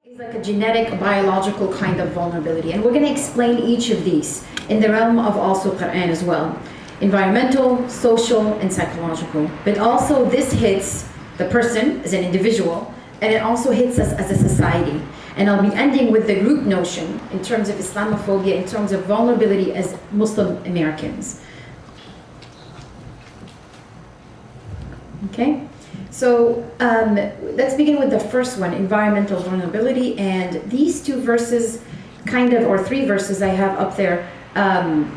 Is like a genetic, biological kind of vulnerability, and we're going to explain each of these in the realm of also Quran as well. Environmental, social, and psychological. But also this hits the person as an individual, and it also hits us as a society. And I'll be ending with the group notion in terms of Islamophobia, in terms of vulnerability as Muslim Americans. Okay? So let's begin with the first one, environmental vulnerability. And these two verses, or three verses I have up there, kind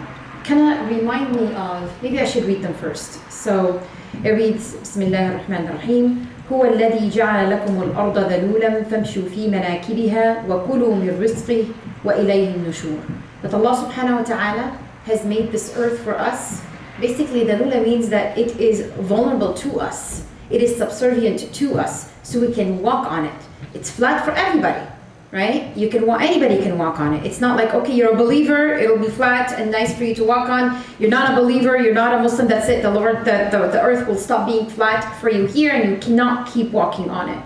of remind me of, maybe I should read them first. So it reads, Bismillah ar-Rahman ar-Rahim, هو الذي جعل لكم الأرض ذلولا فامشوا في مناكبها وكلوا من رزقه وإليه النشور. That Allah subhanahu wa ta'ala has made this earth for us. Basically, dalula means that it is vulnerable to us. It is subservient to us, so we can walk on it. It's flat for everybody, right? Anybody can walk on it. It's not like, okay, you're a believer, it'll be flat and nice for you to walk on. You're not a believer, you're not a Muslim, that's it. The earth will stop being flat for you here and you cannot keep walking on it.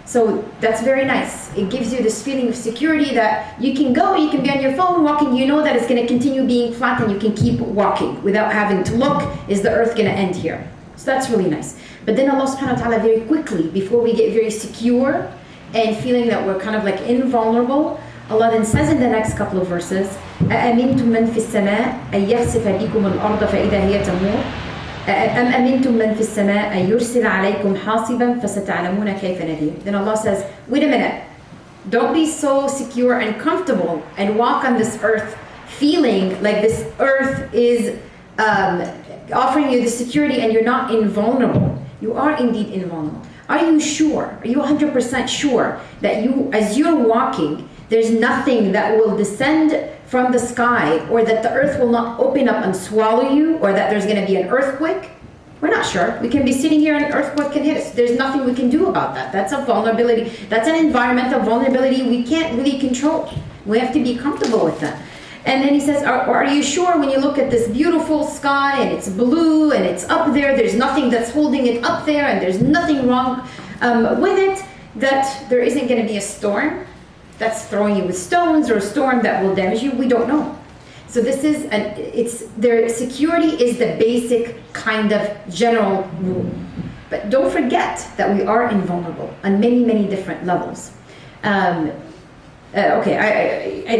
So that's very nice. It gives you this feeling of security that you can go, you can be on your phone walking, you know that it's going to continue being flat and you can keep walking without having to look, is the earth going to end here? So that's really nice. But then Allah subhanahu wa ta'ala very quickly, before we get very secure and feeling that we're kind of like invulnerable, Allah then says in the next couple of verses, أَأَمِنْتُم مَّن فِي السَّمَاءِ أَن يَخْسِفَ بِكُمُ الْأَرْضَ فَإِذَا هِيَ تَمُورُ أَمْ أَمِنْتُم مَّن فِي السَّمَاءِ أَن يُرْسِلَ عَلَيْكُمْ حَاصِبًا فَسَتَعْلَمُونَ كَيْفَ نَذِيرٌ. Then Allah says, wait a minute, don't be so secure and comfortable and walk on this earth feeling like this earth is offering you the security and you're not invulnerable. You are indeed invulnerable. Are you sure? Are you 100% sure that as you're walking, there's nothing that will descend from the sky, or that the earth will not open up and swallow you, or that there's going to be an earthquake? We're not sure. We can be sitting here and an earthquake can hit us. There's nothing we can do about that. That's a vulnerability. That's an environmental vulnerability we can't really control. We have to be comfortable with that. And then he says, are you sure when you look at this beautiful sky and it's blue and it's up there, there's nothing that's holding it up there and there's nothing wrong with it, that there isn't going to be a storm that's throwing you with stones, or a storm that will damage you? We don't know. So this is, their security is the basic kind of general rule. But don't forget that we are invulnerable on many, many different levels. The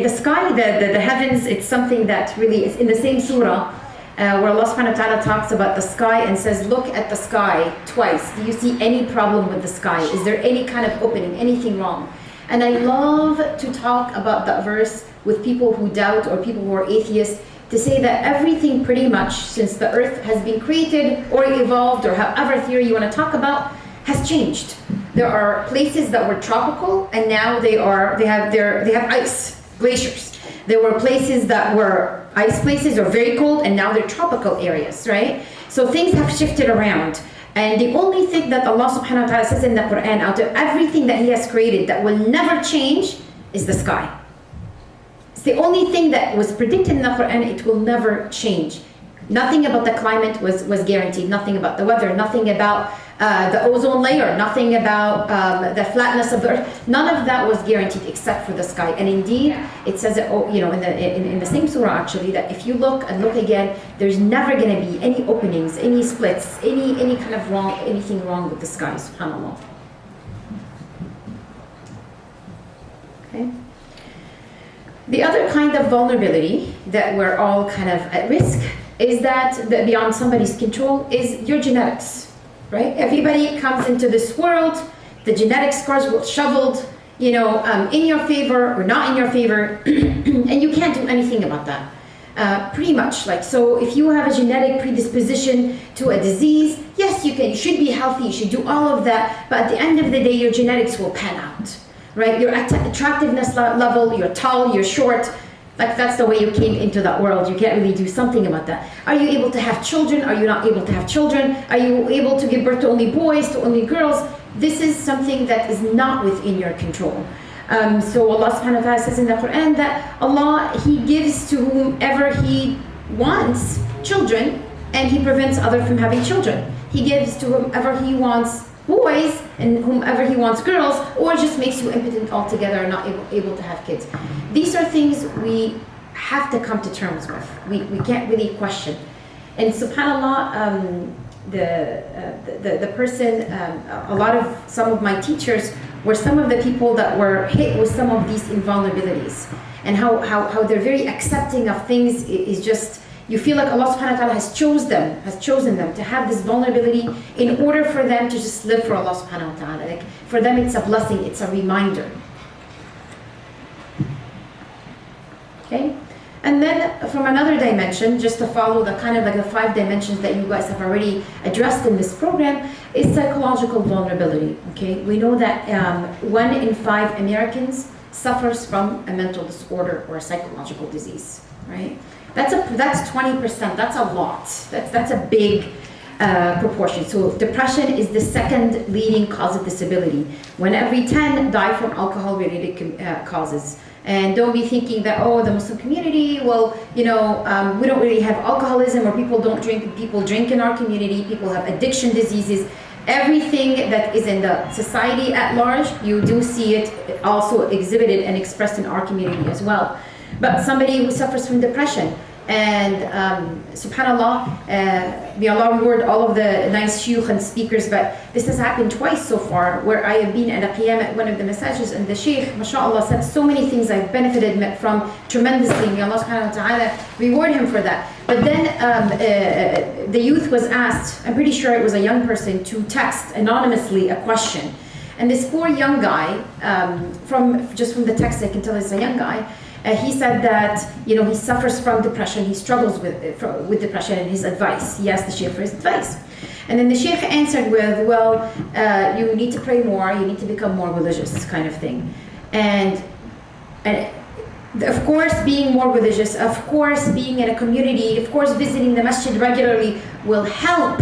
sky, the heavens, it's something that really is in the same surah where Allah subhanahu wa ta'ala talks about the sky and says, look at the sky twice. Do you see any problem with the sky? Is there any kind of opening, anything wrong? And I love to talk about that verse with people who doubt, or people who are atheists, to say that everything pretty much since the earth has been created or evolved, or however theory you want to talk about, has changed. There are places that were tropical and now they have ice, glaciers. There were places that were ice places or very cold and now they're tropical areas, right? So things have shifted around. And the only thing that Allah subhanahu wa ta'ala says in the Quran, out of everything that He has created that will never change, is the sky. It's the only thing that was predicted in the Quran, it will never change. Nothing about the climate was guaranteed, nothing about the weather, nothing about the ozone layer, nothing about the flatness of the earth. None of that was guaranteed except for the sky. And indeed, it says that, in the same surah actually, that if you look and look again, there's never going to be any openings, any splits, any kind of anything wrong with the sky, subhanAllah. Okay. The other kind of vulnerability that we're all kind of at risk is that beyond somebody's control is your genetics, right? Everybody comes into this world, the genetic scars were shoveled, in your favor or not in your favor, and you can't do anything about that. Pretty much, so if you have a genetic predisposition to a disease, yes, you should be healthy, you should do all of that, but at the end of the day, your genetics will pan out, right? Your attractiveness level, you're tall, you're short, that's the way you came into that world. You can't really do something about that. Are you able to have children? Are you not able to have children? Are you able to give birth to only boys, to only girls? This is something that is not within your control. So Allah subhanahu wa ta'ala says in the Quran that Allah, He gives to whomever He wants children, and He prevents others from having children. He gives to whomever He wants boys and whomever he wants girls, or just makes you impotent altogether and not able to have kids. These are things we have to come to terms with. We can't really question. And subhanAllah, the person, some of my teachers were some of the people that were hit with some of these invulnerabilities, and how they're very accepting of things is just, you feel like Allah subhanahu wa ta'ala has chosen them to have this vulnerability in order for them to just live for Allah subhanahu wa ta'ala. Like, for them it's a blessing, it's a reminder. Okay? And then from another dimension, just to follow the kind of like the 5 dimensions that you guys have already addressed in this program, is psychological vulnerability. Okay? We know that 1 in 5 Americans suffers from a mental disorder or a psychological disease, right? That's 20%. That's a lot. That's a big proportion. So depression is the second leading cause of disability. 1 every 10 die from alcohol-related causes. And don't be thinking that, oh, the Muslim community, well, we don't really have alcoholism, or people don't drink. People drink in our community. People have addiction diseases. Everything that is in the society at large, you do see it also exhibited and expressed in our community as well. But somebody who suffers from depression, and subhanAllah, may Allah reward all of the nice shuyukh and speakers, but this has happened twice so far, where I have been at a qiyam at one of the masajids, and the shaykh, mashallah, said so many things I've benefited from tremendously. May Allah subhanahu wa ta'ala reward him for that. But then the youth was asked, I'm pretty sure it was a young person, to text anonymously a question. And this poor young guy, from the text I can tell he's a young guy, he said that he suffers from depression, he struggles with depression, and his advice. He asked the sheikh for his advice. And then the sheikh answered with, well, you need to pray more, you need to become more religious, kind of thing. And of course, being more religious, of course, being in a community, of course, visiting the masjid regularly will help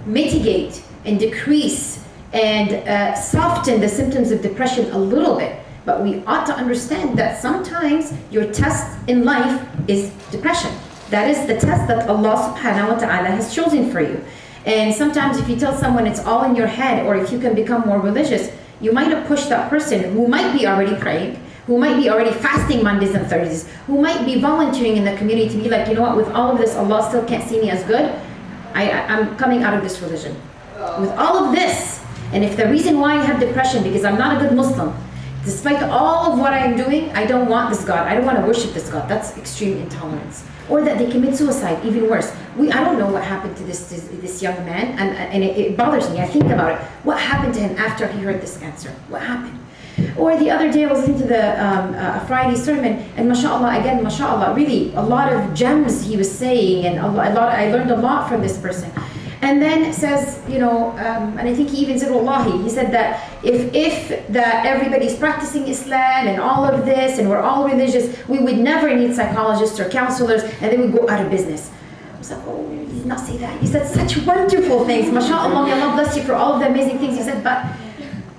mitigate and decrease and soften the symptoms of depression a little bit. But we ought to understand that sometimes your test in life is depression. That is the test that Allah subhanahu wa ta'ala has chosen for you. And sometimes if you tell someone it's all in your head, or if you can become more religious, you might have pushed that person who might be already praying, who might be already fasting Mondays and Thursdays, who might be volunteering in the community to be like, you know what, with all of this, Allah still can't see me as good. I'm coming out of this religion. With all of this, and if the reason why I have depression because I'm not a good Muslim, despite all of what I'm doing, I don't want this God. I don't want to worship this God. That's extreme intolerance. Or that they commit suicide, even worse. I don't know what happened to this young man, and it bothers me. I think about it. What happened to him after he heard this answer? What happened? Or the other day I was listening to the Friday sermon, and mashallah, really a lot of gems he was saying, and I learned a lot from this person. And then it says, and I think he even said, Wallahi, he said that if that everybody's practicing Islam and all of this, and we're all religious, we would never need psychologists or counselors, and then we'd go out of business. I was like, oh, he did not say that. He said such wonderful things. MashaAllah, may Allah bless you for all of the amazing things he said, but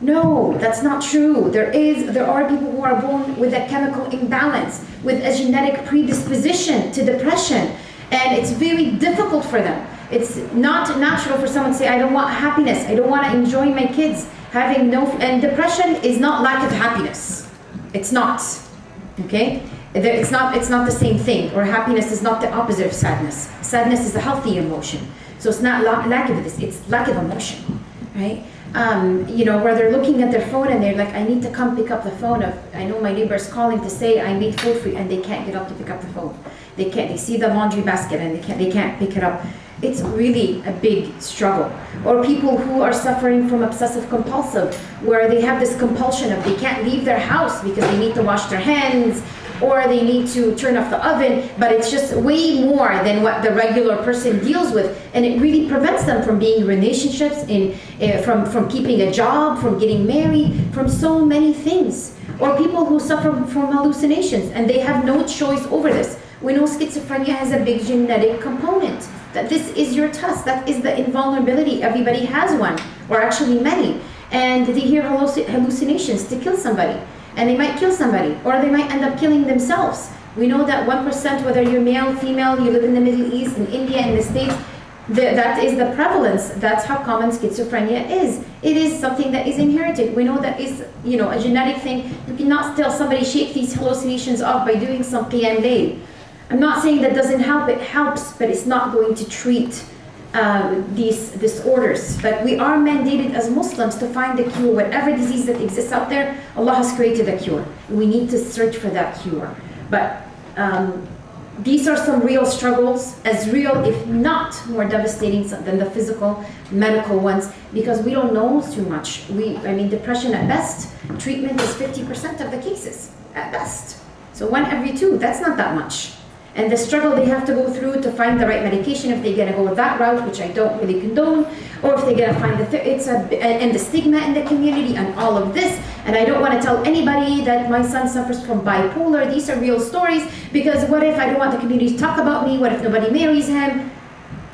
no, that's not true. There are people who are born with a chemical imbalance, with a genetic predisposition to depression, and it's very difficult for them. It's not natural for someone to say, I don't want happiness, I don't want to enjoy my kids. And depression is not lack of happiness. It's not. Okay? It's not the same thing. Or happiness is not the opposite of sadness. Sadness is a healthy emotion. So it's not lack of this, it's lack of emotion. Right? Where they're looking at their phone and they're like, I need to come pick up the phone. I know my neighbor's calling to say I made food for you, and they can't get up to pick up the phone. They see the laundry basket and they can't pick it up. It's really a big struggle. Or people who are suffering from obsessive compulsive, where they have this compulsion of they can't leave their house because they need to wash their hands, or they need to turn off the oven, but it's just way more than what the regular person deals with, and it really prevents them from being in relationships, from keeping a job, from getting married, from so many things. Or people who suffer from hallucinations and they have no choice over this. We know schizophrenia has a big genetic component. That this is your test. That is the invulnerability. Everybody has one, or actually many. And they hear hallucinations to kill somebody. And they might kill somebody, or they might end up killing themselves. We know that 1%, whether you're male, female, you live in the Middle East, in India, in the States, That is the prevalence. That's how common schizophrenia is. It is something that is inherited. We know that is, a genetic thing. You cannot tell somebody shake these hallucinations off by doing some qiyam layl. I'm not saying that doesn't help. It helps, but it's not going to treat these disorders. But we are mandated as Muslims to find the cure. Whatever disease that exists out there, Allah has created a cure. We need to search for that cure. But these are some real struggles, as real, if not more devastating than the physical, medical ones, because we don't know too much. Depression at best, treatment is 50% of the cases, at best. So 1 every 2, that's not that much. And the struggle they have to go through to find the right medication, if they're gonna go that route, which I don't really condone, or if they're gonna find and the stigma in the community and all of this. And I don't want to tell anybody that my son suffers from bipolar. These are real stories, because what if I don't want the community to talk about me? What if nobody marries him?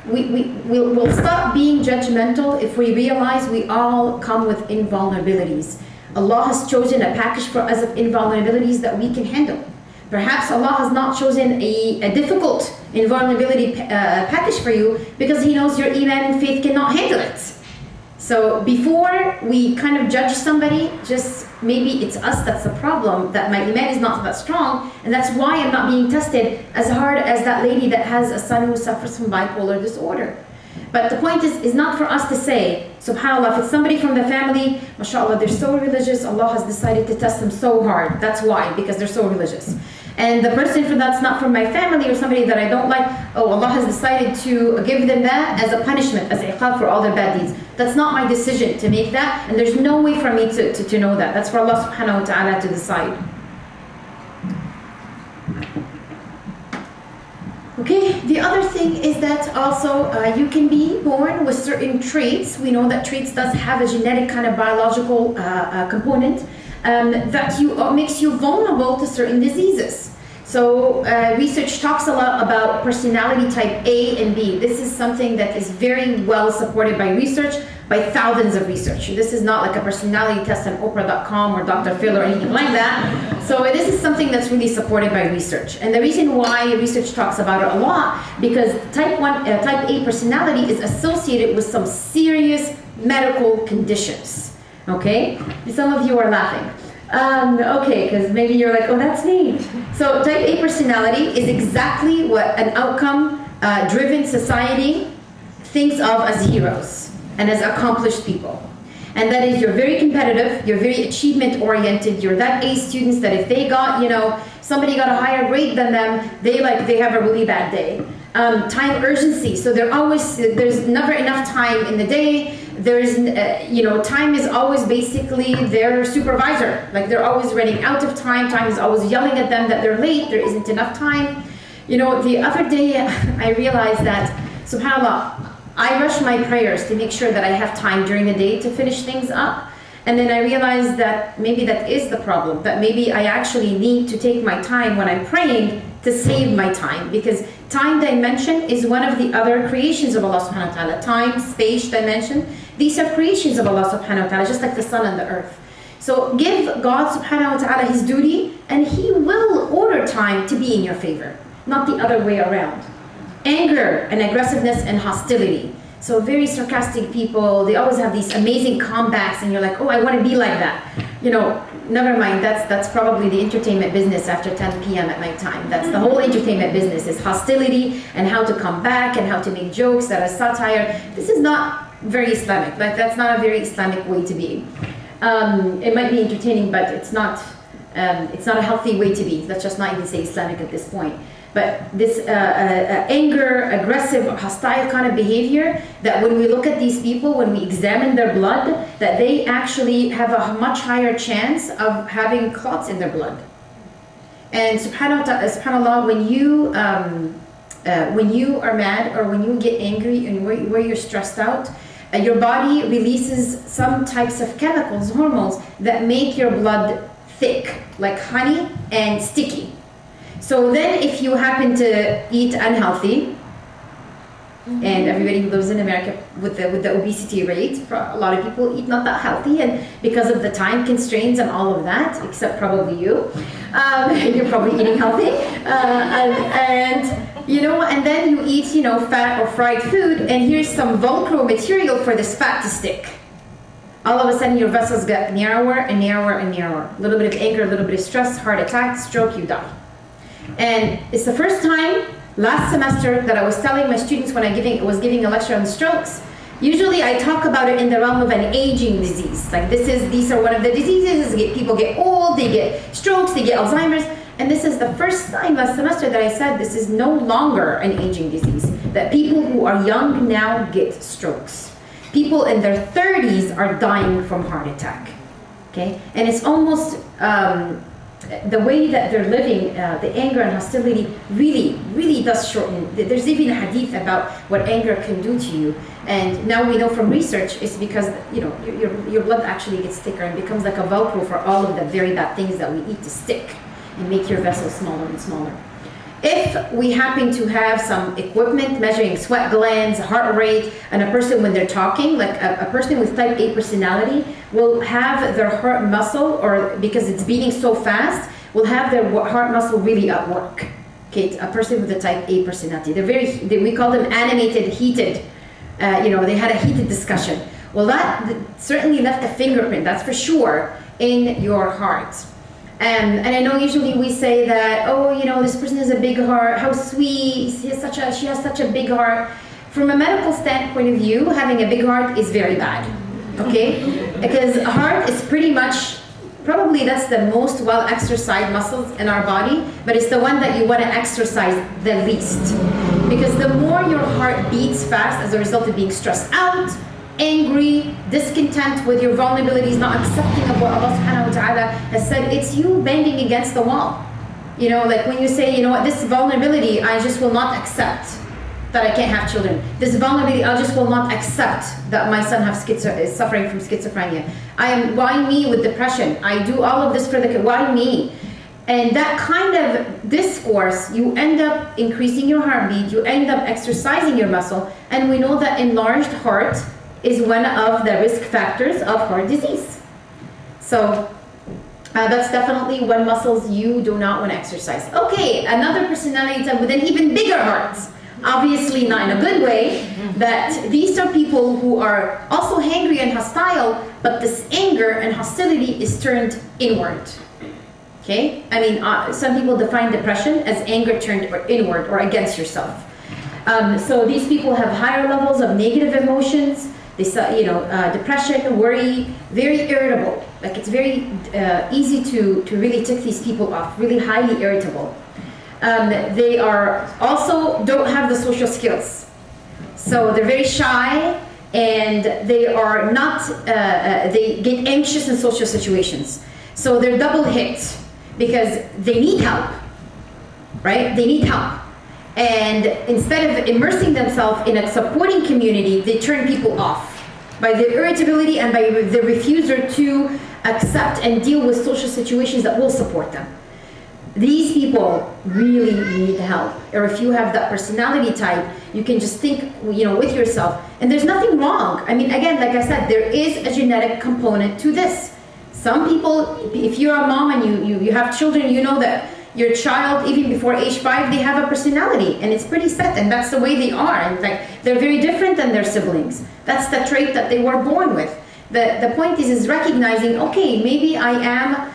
We'll stop being judgmental if we realize we all come with invulnerabilities. Allah has chosen a package for us of invulnerabilities that we can handle. Perhaps Allah has not chosen a difficult invulnerability package for you because He knows your iman and faith cannot handle it. So before we kind of judge somebody, just maybe it's us that's the problem, that my iman is not that strong, and that's why I'm not being tested as hard as that lady that has a son who suffers from bipolar disorder. But the point is not for us to say, subhanAllah, if it's somebody from the family, mashallah, they're so religious, Allah has decided to test them so hard. That's why, because they're so religious. And the person that's not from my family or somebody that I don't like, Allah has decided to give them that as a punishment, as iqab for all their bad deeds. That's not my decision to make that, and there's no way for me to know that. That's for Allah subhanahu wa ta'ala to decide. Okay, the other thing is that also you can be born with certain traits. We know that traits does have a genetic kind of biological component that makes you vulnerable to certain diseases. So research talks a lot about personality type A and B. This is something that is very well supported by research, by thousands of research. This is not like a personality test on Oprah.com or Dr. Phil or anything like that. So this is something that's really supported by research. And the reason why research talks about it a lot, because type A personality is associated with some serious medical conditions. Okay? Some of you are laughing. Okay, because maybe you're like, oh, that's me. So type A personality is exactly what an outcome-driven society thinks of as heroes and as accomplished people. And that is, you're very competitive, you're very achievement-oriented, you're that A students that if they got, somebody got a higher grade than them, they have a really bad day. Time urgency, so there's never enough time in the day. There's, time is always basically their supervisor. Like they're always running out of time. Time is always yelling at them that they're late. There isn't enough time. The other day I realized that, subhanAllah, I rush my prayers to make sure that I have time during the day to finish things up. And then I realized that maybe that is the problem, that maybe I actually need to take my time when I'm praying to save my time, because time dimension is one of the other creations of Allah subhanahu wa ta'ala. Time, space dimension, these are creations of Allah subhanahu wa ta'ala, just like the sun and the earth. So give God subhanahu wa ta'ala His duty, and He will order time to be in your favor, not the other way around. Anger and aggressiveness and hostility. So very sarcastic people, they always have these amazing comebacks, and you're like, oh, I want to be like that. Never mind, that's probably the entertainment business after 10 p.m. at night time. That's the whole entertainment business, is hostility and how to come back and how to make jokes that are satire. This is not very Islamic. Like, that's not a very Islamic way to be. It might be entertaining, but it's not a healthy way to be. Let's just not even say Islamic at this point. But this anger, aggressive, hostile kind of behavior, that when we look at these people, when we examine their blood, that they actually have a much higher chance of having clots in their blood. And subhanAllah, when you are mad or when you get angry and where you're stressed out, your body releases some types of chemicals, hormones, that make your blood thick, like honey, and sticky. So then if you happen to eat unhealthy, and everybody who lives in America with the obesity rate, a lot of people eat not that healthy, and because of the time constraints and all of that, except probably you, you're probably eating healthy, And then you eat, fat or fried food, and here's some Velcro material for this fat to stick. All of a sudden, your vessels get narrower and narrower and narrower. A little bit of anger, a little bit of stress, heart attack, stroke, you die. And it's the first time last semester that I was telling my students when I was giving a lecture on strokes. Usually I talk about it in the realm of an aging disease. Like these are one of the diseases. People get old, they get strokes, they get Alzheimer's. And this is the first time last semester that I said this is no longer an aging disease. That people who are young now get strokes. People in their 30s are dying from heart attack. Okay? And it's almost the way that they're living, the anger and hostility really does shorten. There's even a hadith about what anger can do to you. And now we know from research it's because your blood actually gets thicker and becomes like a Velcro for all of the very bad things that we eat to stick and make your vessels smaller and smaller. If we happen to have some equipment measuring sweat glands, heart rate, and a person when they're talking, like a person with type A personality will have their heart muscle, or because it's beating so fast, will have their heart muscle really at work. Okay, a person with a type A personality. We call them animated, heated. They had a heated discussion. Well, that certainly left a fingerprint, that's for sure, in your heart. And I know usually we say that, this person has a big heart, how sweet, she has such a big heart. From a medical standpoint of view, having a big heart is very bad, okay? Because a heart is pretty much, probably that's the most well-exercised muscles in our body, but it's the one that you want to exercise the least. Because the more your heart beats fast as a result of being stressed out, angry, discontent with your vulnerabilities, not accepting of what Allah subhanahu wa ta'ala has said, it's you banging against the wall. Like when you say, this vulnerability, I just will not accept that I can't have children. This vulnerability, I just will not accept that my son is suffering from schizophrenia. Why me with depression? I do all of this for the kid, why me? And that kind of discourse, you end up increasing your heartbeat, you end up exercising your muscle, and we know that enlarged heart is one of the risk factors of heart disease. So that's definitely one muscles you do not want to exercise. Okay, another personality type with an even bigger heart. Obviously not in a good way, that these are people who are also hangry and hostile, but this anger and hostility is turned inward. Okay? Some people define depression as anger turned inward or against yourself. So these people have higher levels of negative emotions. They depression, worry, very irritable. Like it's very easy to really tick these people off, really highly irritable. They are also don't have the social skills. So they're very shy and they are not, they get anxious in social situations. So they're double hit because they need help, right? They need help. And instead of immersing themselves in a supporting community, they turn people off by their irritability and by their refusal to accept and deal with social situations that will support them. These people really need help. Or if you have that personality type, you can just think, with yourself. And there's nothing wrong. Again, like I said, there is a genetic component to this. Some people, if you're a mom and you have children, you know that your child, even before age 5, they have a personality, and it's pretty set, and that's the way they are. And they're very different than their siblings. That's the trait that they were born with. The point is recognizing, okay, maybe I am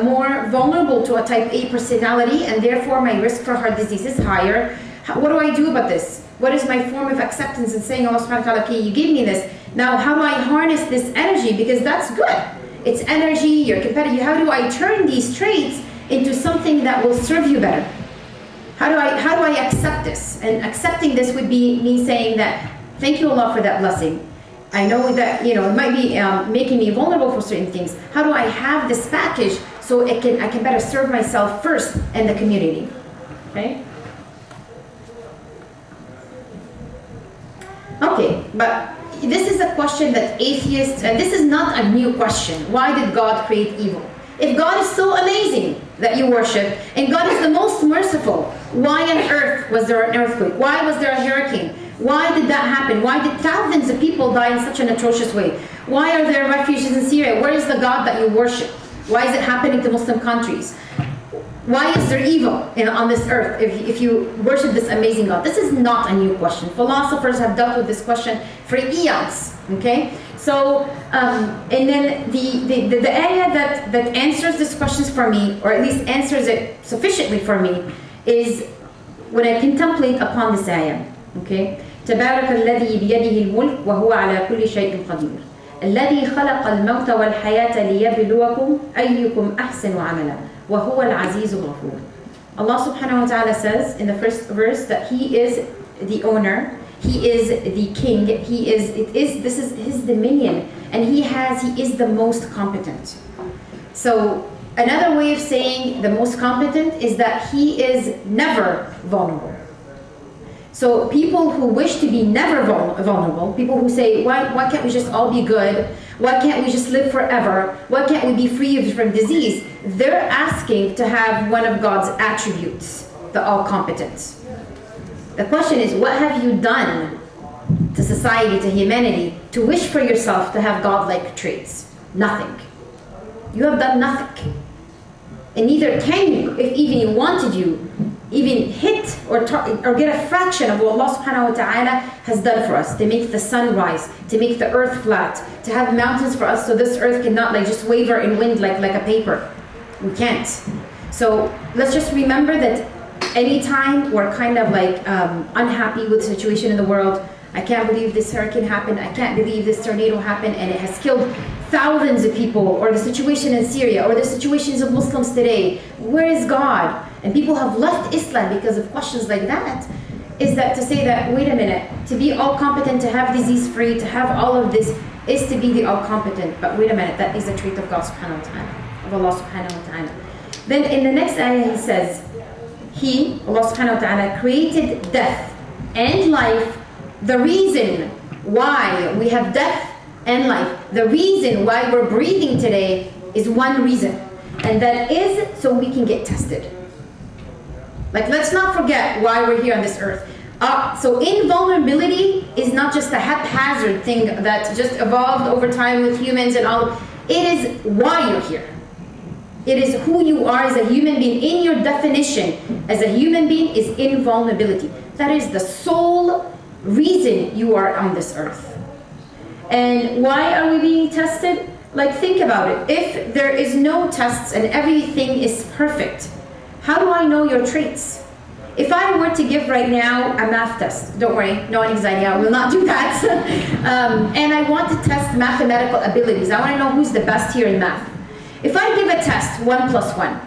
more vulnerable to a type A personality, and therefore my risk for heart disease is higher. What do I do about this? What is my form of acceptance and saying, Allah subhanahu wa ta'ala, okay, you gave me this. Now, how do I harness this energy? Because that's good. It's energy, you're competitive. How do I turn these traits into something that will serve you better? How do I accept this? And accepting this would be me saying that, thank you Allah for that blessing. I know that it might be making me vulnerable for certain things. How do I have this package so I can better serve myself first and the community? Okay. Okay, but this is a question that atheists, and this is not a new question. Why did God create evil? If God is so amazing that you worship, and God is the most merciful, why on earth was there an earthquake? Why was there a hurricane? Why did that happen? Why did thousands of people die in such an atrocious way? Why are there refugees in Syria? Where is the God that you worship? Why is it happening to Muslim countries? Why is there evil on this earth if you worship this amazing God? This is not a new question. Philosophers have dealt with this question for eons. Okay, so and then the ayah that answers these questions for me, or at least answers it sufficiently for me, is when I contemplate upon this ayah. Okay, تبارك الذي بيده الملك وهو على كل شيء قدير الذي خلق الموت والحياة ليبلوكم أيكم أحسن عملا وهو العزيز الغفور. Allah subhanahu wa ta'ala says in the first verse that He is the owner, He is the king, this is His dominion, and He is the most competent. So another way of saying the most competent is that He is never vulnerable. So people who wish to be never vulnerable, people who say, why can't we just all be good? Why can't we just live forever? Why can't we be free from disease? They're asking to have one of God's attributes, the all-competent. The question is, what have you done to society, to humanity, to wish for yourself to have God-like traits? Nothing. You have done nothing. And neither can you, if even you wanted you, even hit or get a fraction of what Allah subhanahu wa ta'ala has done for us, to make the sun rise, to make the earth flat, to have mountains for us so this earth cannot just waver in wind like a paper. We can't. So let's just remember that anytime we're kind of unhappy with the situation in the world, I can't believe this hurricane happened, I can't believe this tornado happened and it has killed thousands of people, or the situation in Syria, or the situations of Muslims today, where is God? And people have left Islam because of questions like that. Is that to say that, wait a minute, to be all competent, to have disease free, to have all of this, is to be the all competent. But wait a minute, that is a trait of God subhanahu wa ta'ala, of Allah subhanahu wa ta'ala. Then in the next ayah He says, He, Allah subhanahu wa ta'ala, created death and life. The reason why we have death and life, the reason why we're breathing today is one reason, and that is so we can get tested. Let's not forget why we're here on this earth. So invulnerability is not just a haphazard thing that just evolved over time with humans and all. It is why you're here. It is who you are as a human being. In your definition as a human being is invulnerability. That is the sole reason you are on this earth. And why are we being tested? Think about it. If there is no tests and everything is perfect, how do I know your traits? If I were to give right now a math test, don't worry, no anxiety, I will not do that. And I want to test mathematical abilities. I want to know who's the best here in math. If I give a test, 1 + 1,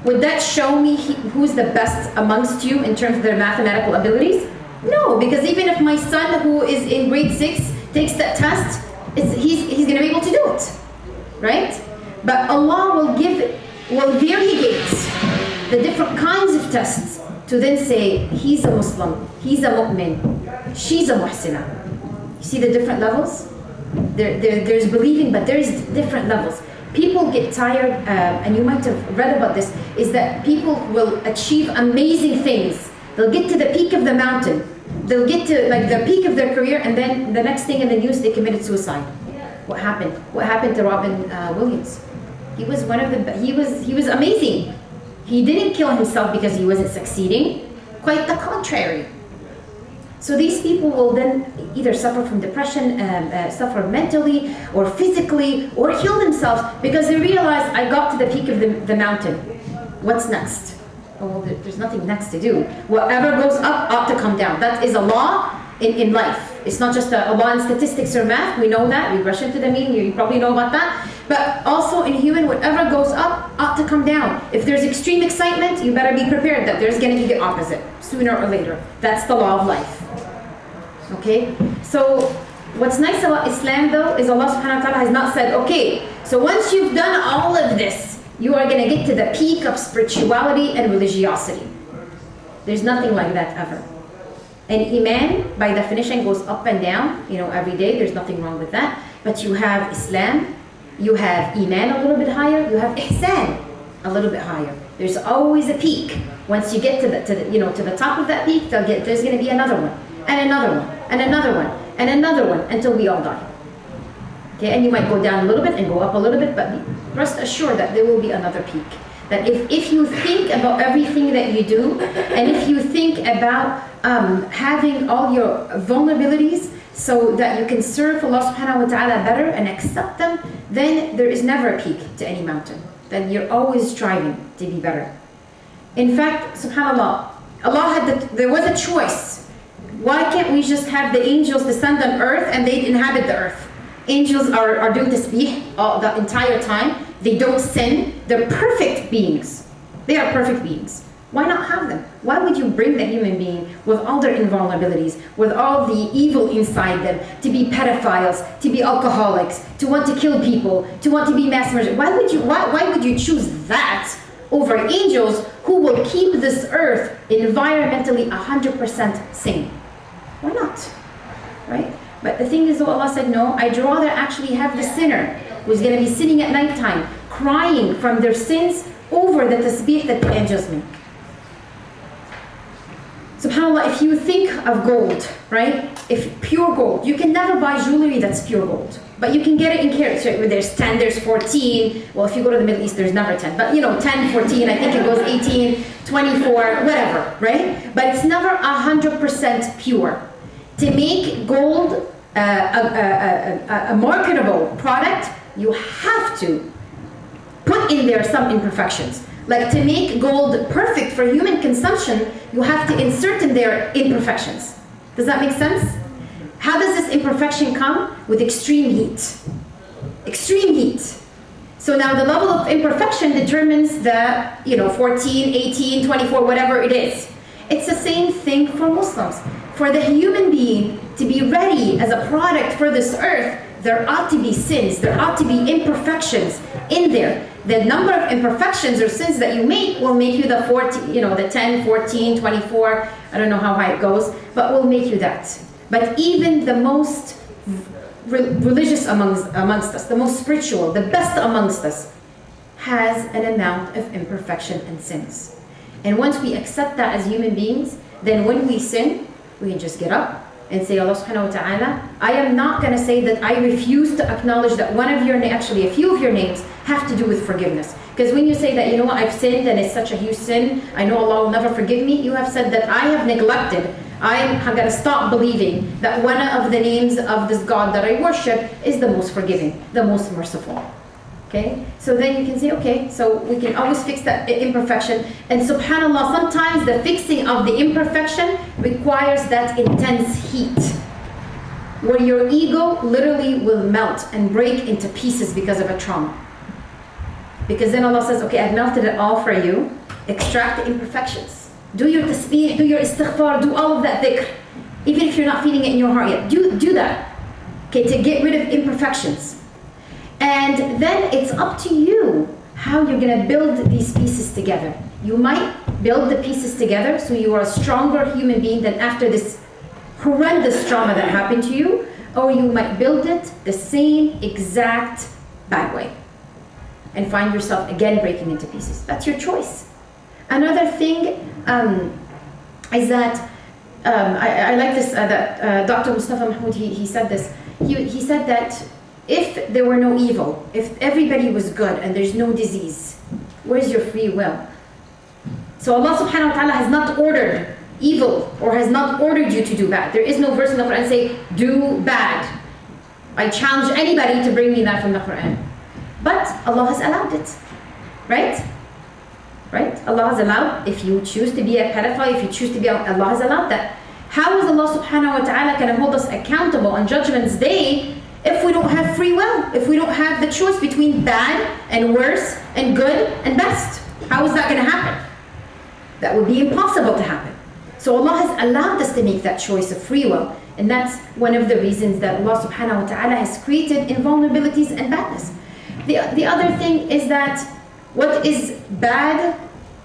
would that show me who's the best amongst you in terms of their mathematical abilities? No, because even if my son who is in grade 6 takes that test, he's going to be able to do it, right? But Allah will variegate the different kinds of tests to then say, he's a Muslim, he's a mu'min, she's a muhsina. You see the different levels? There's believing, but there's different levels. People get tired, and you might have read about this, is that people will achieve amazing things. They'll get to the peak of the mountain. They'll get to the peak of their career, and then the next thing in the news, they committed suicide. What happened? What happened to Robin Williams? He was he was amazing. He didn't kill himself because he wasn't succeeding. Quite the contrary. So these people will then either suffer from depression, suffer mentally or physically, or kill themselves because they realize, I got to the peak of the mountain. What's next? Oh, well, there's nothing next to do. Whatever goes up ought to come down. That is a law in life. It's not just a law in statistics or math. We know that. We rush into the meeting. You probably know about that. But also in human, whatever goes up ought to come down. If there's extreme excitement, you better be prepared that there's going to be the opposite sooner or later. That's the law of life. Okay? So what's nice about Islam though is Allah subhanahu wa ta'ala has not said, okay, so once you've done all of this, you are going to get to the peak of spirituality and religiosity. There's nothing like that ever. And Iman, by definition, goes up and down, every day. There's nothing wrong with that. But you have Islam, you have Iman a little bit higher, you have Ihsan a little bit higher. There's always a peak. Once you get to the top of that peak, there's going to be another one, and another one, and another one, and another one, until we all die. Okay, and you might go down a little bit and go up a little bit, but rest assured that there will be another peak. That if you think about everything that you do, and if you think about having all your vulnerabilities so that you can serve Allah subhanahu wa ta'ala better and accept them, then there is never a peak to any mountain. Then you're always striving to be better. In fact, subhanAllah, there was a choice. Why can't we just have the angels descend on earth and they inhabit the earth? Angels are doing tasbih the entire time. They don't sin. They're perfect beings. They are perfect beings. Why not have them? Why would you bring the human being with all their invulnerabilities, with all the evil inside them, to be pedophiles, to be alcoholics, to want to kill people, to want to be mass murderers? Why would you choose that over angels who will keep this earth environmentally 100% sane? Why not? Right? But the thing is, though, Allah said, no, I'd rather actually have the sinner who's going to be sitting at nighttime, crying from their sins over the tasbih that the angels make. SubhanAllah, if you think of gold, right? If pure gold, you can never buy jewelry that's pure gold. But you can get it in carats, right? Where there's 10, there's 14. Well, if you go to the Middle East, there's never 10. But 10, 14, I think it goes 18, 24, whatever, right? But it's never 100% pure. To make gold a marketable product, you have to put in there some imperfections. Like to make gold perfect for human consumption, you have to insert in there imperfections. Does that make sense? How does this imperfection come? With extreme heat. Extreme heat. So now the level of imperfection determines the 14, 18, 24, whatever it is. It's the same thing for Muslims. For the human being to be ready as a product for this earth, there ought to be sins, there ought to be imperfections in there. The number of imperfections or sins that you make will make you the 14, the 10, 14, 24, I don't know how high it goes, but will make you that. But even the most religious amongst us, the most spiritual, the best amongst us, has an amount of imperfection and sins. And once we accept that as human beings, then when we sin, we can just get up and say, Allah subhanahu wa ta'ala, I am not going to say that I refuse to acknowledge that one of your names, actually a few of your names, have to do with forgiveness. Because when you say that, I've sinned and it's such a huge sin, I know Allah will never forgive me, you have said that I have neglected, I'm going to stop believing that one of the names of this God that I worship is the most forgiving, the most merciful. Okay? So then you can say, okay, so we can always fix that imperfection. And subhanAllah, sometimes the fixing of the imperfection requires that intense heat, where your ego literally will melt and break into pieces because of a trauma. Because then Allah says, okay, I've melted it all for you. Extract the imperfections. Do your tasbih, do your istighfar, do all of that dhikr. Even if you're not feeling it in your heart yet, do that. Okay, to get rid of imperfections. And then it's up to you how you're going to build these pieces together. You might build the pieces together so you are a stronger human being than after this horrendous trauma that happened to you, or you might build it the same exact bad way and find yourself again breaking into pieces. That's your choice. Another thing is that I like this, that Dr. Mustafa Mahmoud, he said this. He said that if there were no evil, if everybody was good and there's no disease, where's your free will? So Allah subhanahu wa ta'ala has not ordered evil or has not ordered you to do bad. There is no verse in the Quran say, do bad. I challenge anybody to bring me that from the Quran. But Allah has allowed it, right? Right? Allah has allowed, if you choose to be a pedophile, if you choose to be, Allah has allowed that. How is Allah subhanahu wa ta'ala going to hold us accountable on Judgment's Day if we don't have free will, if we don't have the choice between bad and worse and good and best? How is that going to happen? That would be impossible to happen. So Allah has allowed us to make that choice of free will, and that's one of the reasons that Allah subhanahu wa ta'ala has created invulnerabilities and badness. The other thing is that what is bad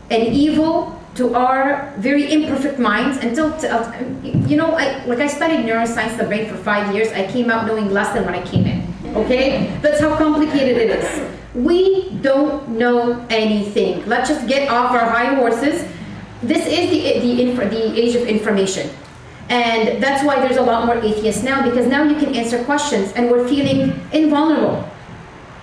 and evil to our very imperfect minds until, I studied neuroscience, the brain, for 5 years. I came out knowing less than when I came in, okay? That's how complicated it is. We don't know anything. Let's just get off our high horses. This is the age of information. And that's why there's a lot more atheists now, because now you can answer questions and we're feeling invulnerable.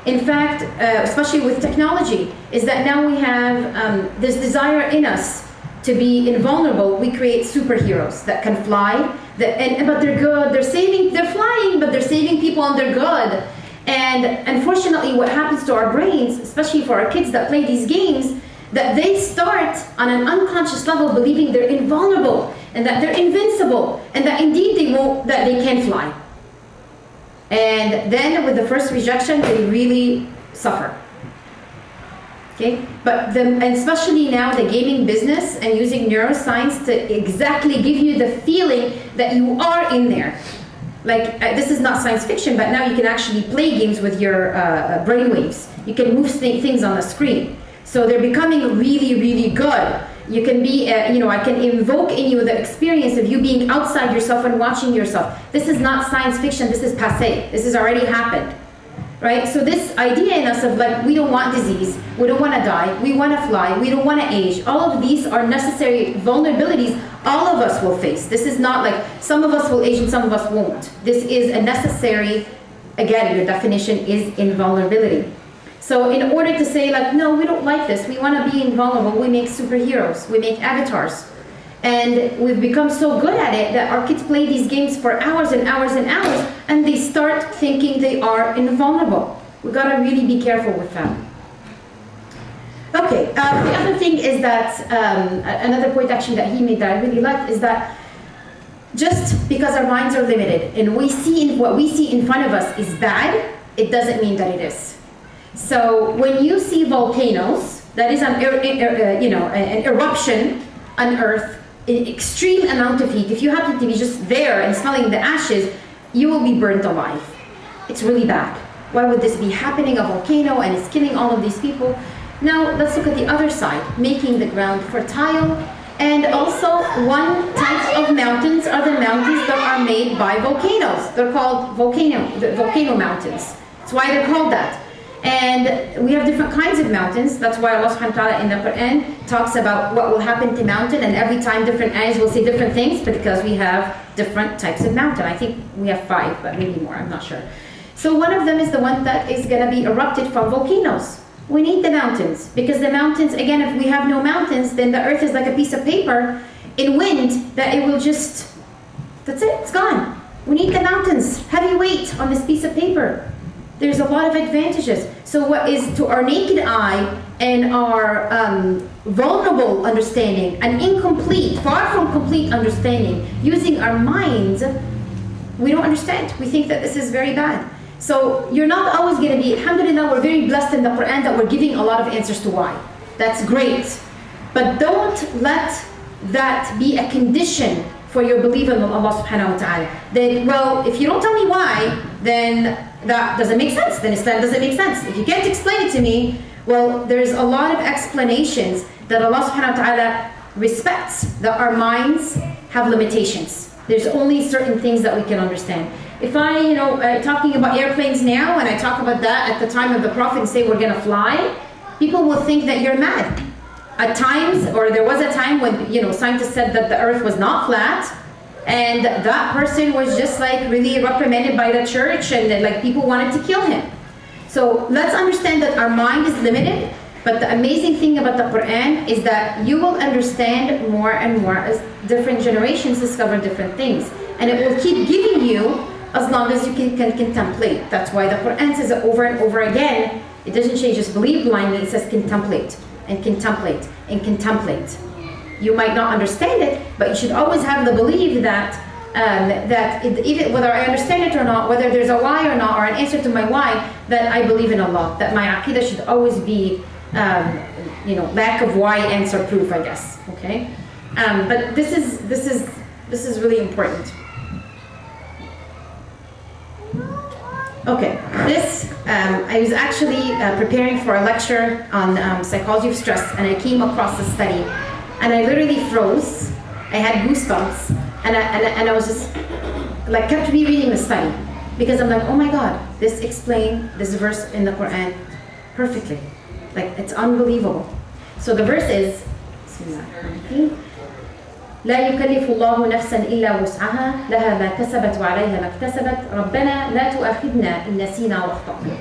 In fact, especially with technology, is that now we have this desire in us to be invulnerable. We create superheroes that can fly, but they're good. They're flying, but they're saving people and they're good. And unfortunately, what happens to our brains, especially for our kids that play these games, that they start on an unconscious level believing they're invulnerable and that they're invincible and that indeed that they can fly. And then with the first rejection, they really suffer. Okay, and especially now the gaming business and using neuroscience to exactly give you the feeling that you are in there. Like this is not science fiction, but now you can actually play games with your brain waves. You can move things on the screen. So they're becoming really, really good. You can be, I can invoke in you the experience of you being outside yourself and watching yourself. This is not science fiction, this is passé. This has already happened, right? So this idea in us of like, we don't want disease, we don't want to die, we want to fly, we don't want to age. All of these are necessary vulnerabilities all of us will face. This is not like, some of us will age and some of us won't. This is a necessary, again, your definition is invulnerability. So in order to say like, no, we don't like this, we want to be invulnerable, we make superheroes, we make avatars. And we've become so good at it that our kids play these games for hours and hours and hours, and they start thinking they are invulnerable. We've got to really be careful with that. Okay, the other thing is that, another point actually that he made that I really liked is that just because our minds are limited and what we see in front of us is bad, it doesn't mean that it is. So when you see volcanoes, that is an eruption on Earth, an extreme amount of heat, if you happen to be just there and smelling the ashes, you will be burnt alive. It's really bad. Why would this be happening, a volcano, and it's killing all of these people? Now let's look at the other side, making the ground fertile. And also one type of mountains are the mountains that are made by volcanoes. They're called volcano mountains. That's why they're called that. And we have different kinds of mountains. That's why Allah subhanahu wa ta'ala in the Quran talks about what will happen to mountain, and every time different ayahs will say different things, but because we have different types of mountain. I think we have 5, but maybe more, I'm not sure. So one of them is the one that is going to be erupted from volcanoes. We need the mountains, because the mountains, again, if we have no mountains, then the earth is like a piece of paper in wind that it will just, that's it, it's gone. We need the mountains, heavy weight on this piece of paper. There's a lot of advantages. So what is to our naked eye and our vulnerable understanding, an incomplete, far from complete understanding, using our minds, we don't understand. We think that this is very bad. So you're not always going to be, alhamdulillah, we're very blessed in the Quran that we're giving a lot of answers to why. That's great. But don't let that be a condition for your belief in Allah subhanahu wa ta'ala. Then, well, if you don't tell me why, then that doesn't make sense. Then Islam doesn't make sense. If you can't explain it to me, well, there's a lot of explanations that Allah subhanahu wa ta'ala respects, that our minds have limitations. There's only certain things that we can understand. If I, talking about airplanes now, and I talk about that at the time of the Prophet and say we're going to fly, people will think that you're mad. At times, or there was a time when, scientists said that the earth was not flat, and that person was just like really reprimanded by the church, and then like people wanted to kill him. So let's understand that our mind is limited, but the amazing thing about the Quran is that you will understand more and more as different generations discover different things. And it will keep giving you as long as you can contemplate. That's why the Quran says it over and over again. It doesn't say just believe blindly, it says contemplate and contemplate and contemplate. You might not understand it, but you should always have the belief that even whether I understand it or not, whether there's a why or not, or an answer to my why, that I believe in Allah. That my aqidah should always be, lack of why answer proof, I guess. Okay, but this is really important. Okay, I was actually preparing for a lecture on psychology of stress, and I came across this study, and I literally froze. I had goosebumps, and I was just like kept rereading the study, because I'm like, oh my God, this explained this verse in the Quran perfectly. Like, it's unbelievable. So the verse is, لا يكلف الله نفسا إلا وسعها لها ما كسبت وعليها ما اكتسبت ربنا لا تؤاخذنا إن نسينا واخطأنا.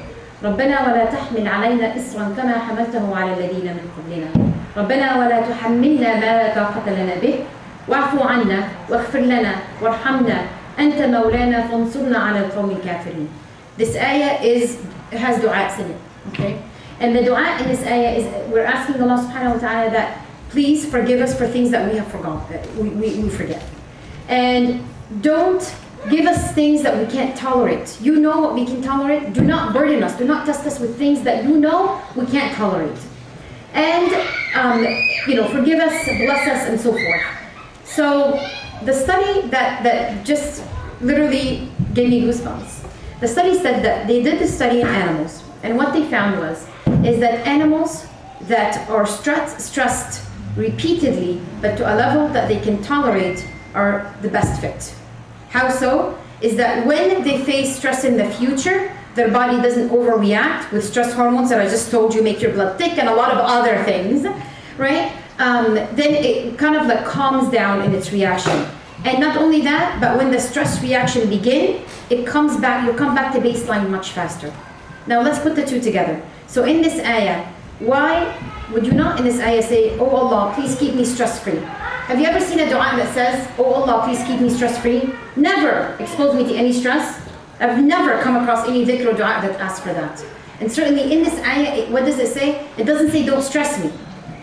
ربنا ولا تحمل علينا إصرا كما حملته على الذين من قبلنا ربنا ولا تحملنا ما لا طاقة لنا به واعف عنا واغفر لنا وارحمنا أنت مولانا فانصرنا على القوم الكافرين. This ayah has du'as in it, okay? And the du'a in this ayah is we're asking Allah subhanahu wa ta'ala that please forgive us for things that we have forgotten, we forget. And don't give us things that we can't tolerate. You know what we can tolerate. Do not burden us. Do not test us with things that you know we can't tolerate. And forgive us, bless us, and so forth. So the study that just literally gave me goosebumps. The study said that they did the study in animals, and what they found is that animals that are stressed repeatedly, but to a level that they can tolerate, are the best fit. How so? Is that when they face stress in the future, their body doesn't overreact with stress hormones that I just told you make your blood thick and a lot of other things, right? Then it kind of like calms down in its reaction. And not only that, but when the stress reaction begins, you'll come back to baseline much faster. Now let's put the two together. So in this ayah, why would you not in this ayah say, oh Allah, please keep me stress-free? Have you ever seen a dua that says, oh Allah, please keep me stress-free? Never expose me to any stress. I've never come across any dhikr or dua that asks for that. And certainly in this ayah, what does it say? It doesn't say don't stress me.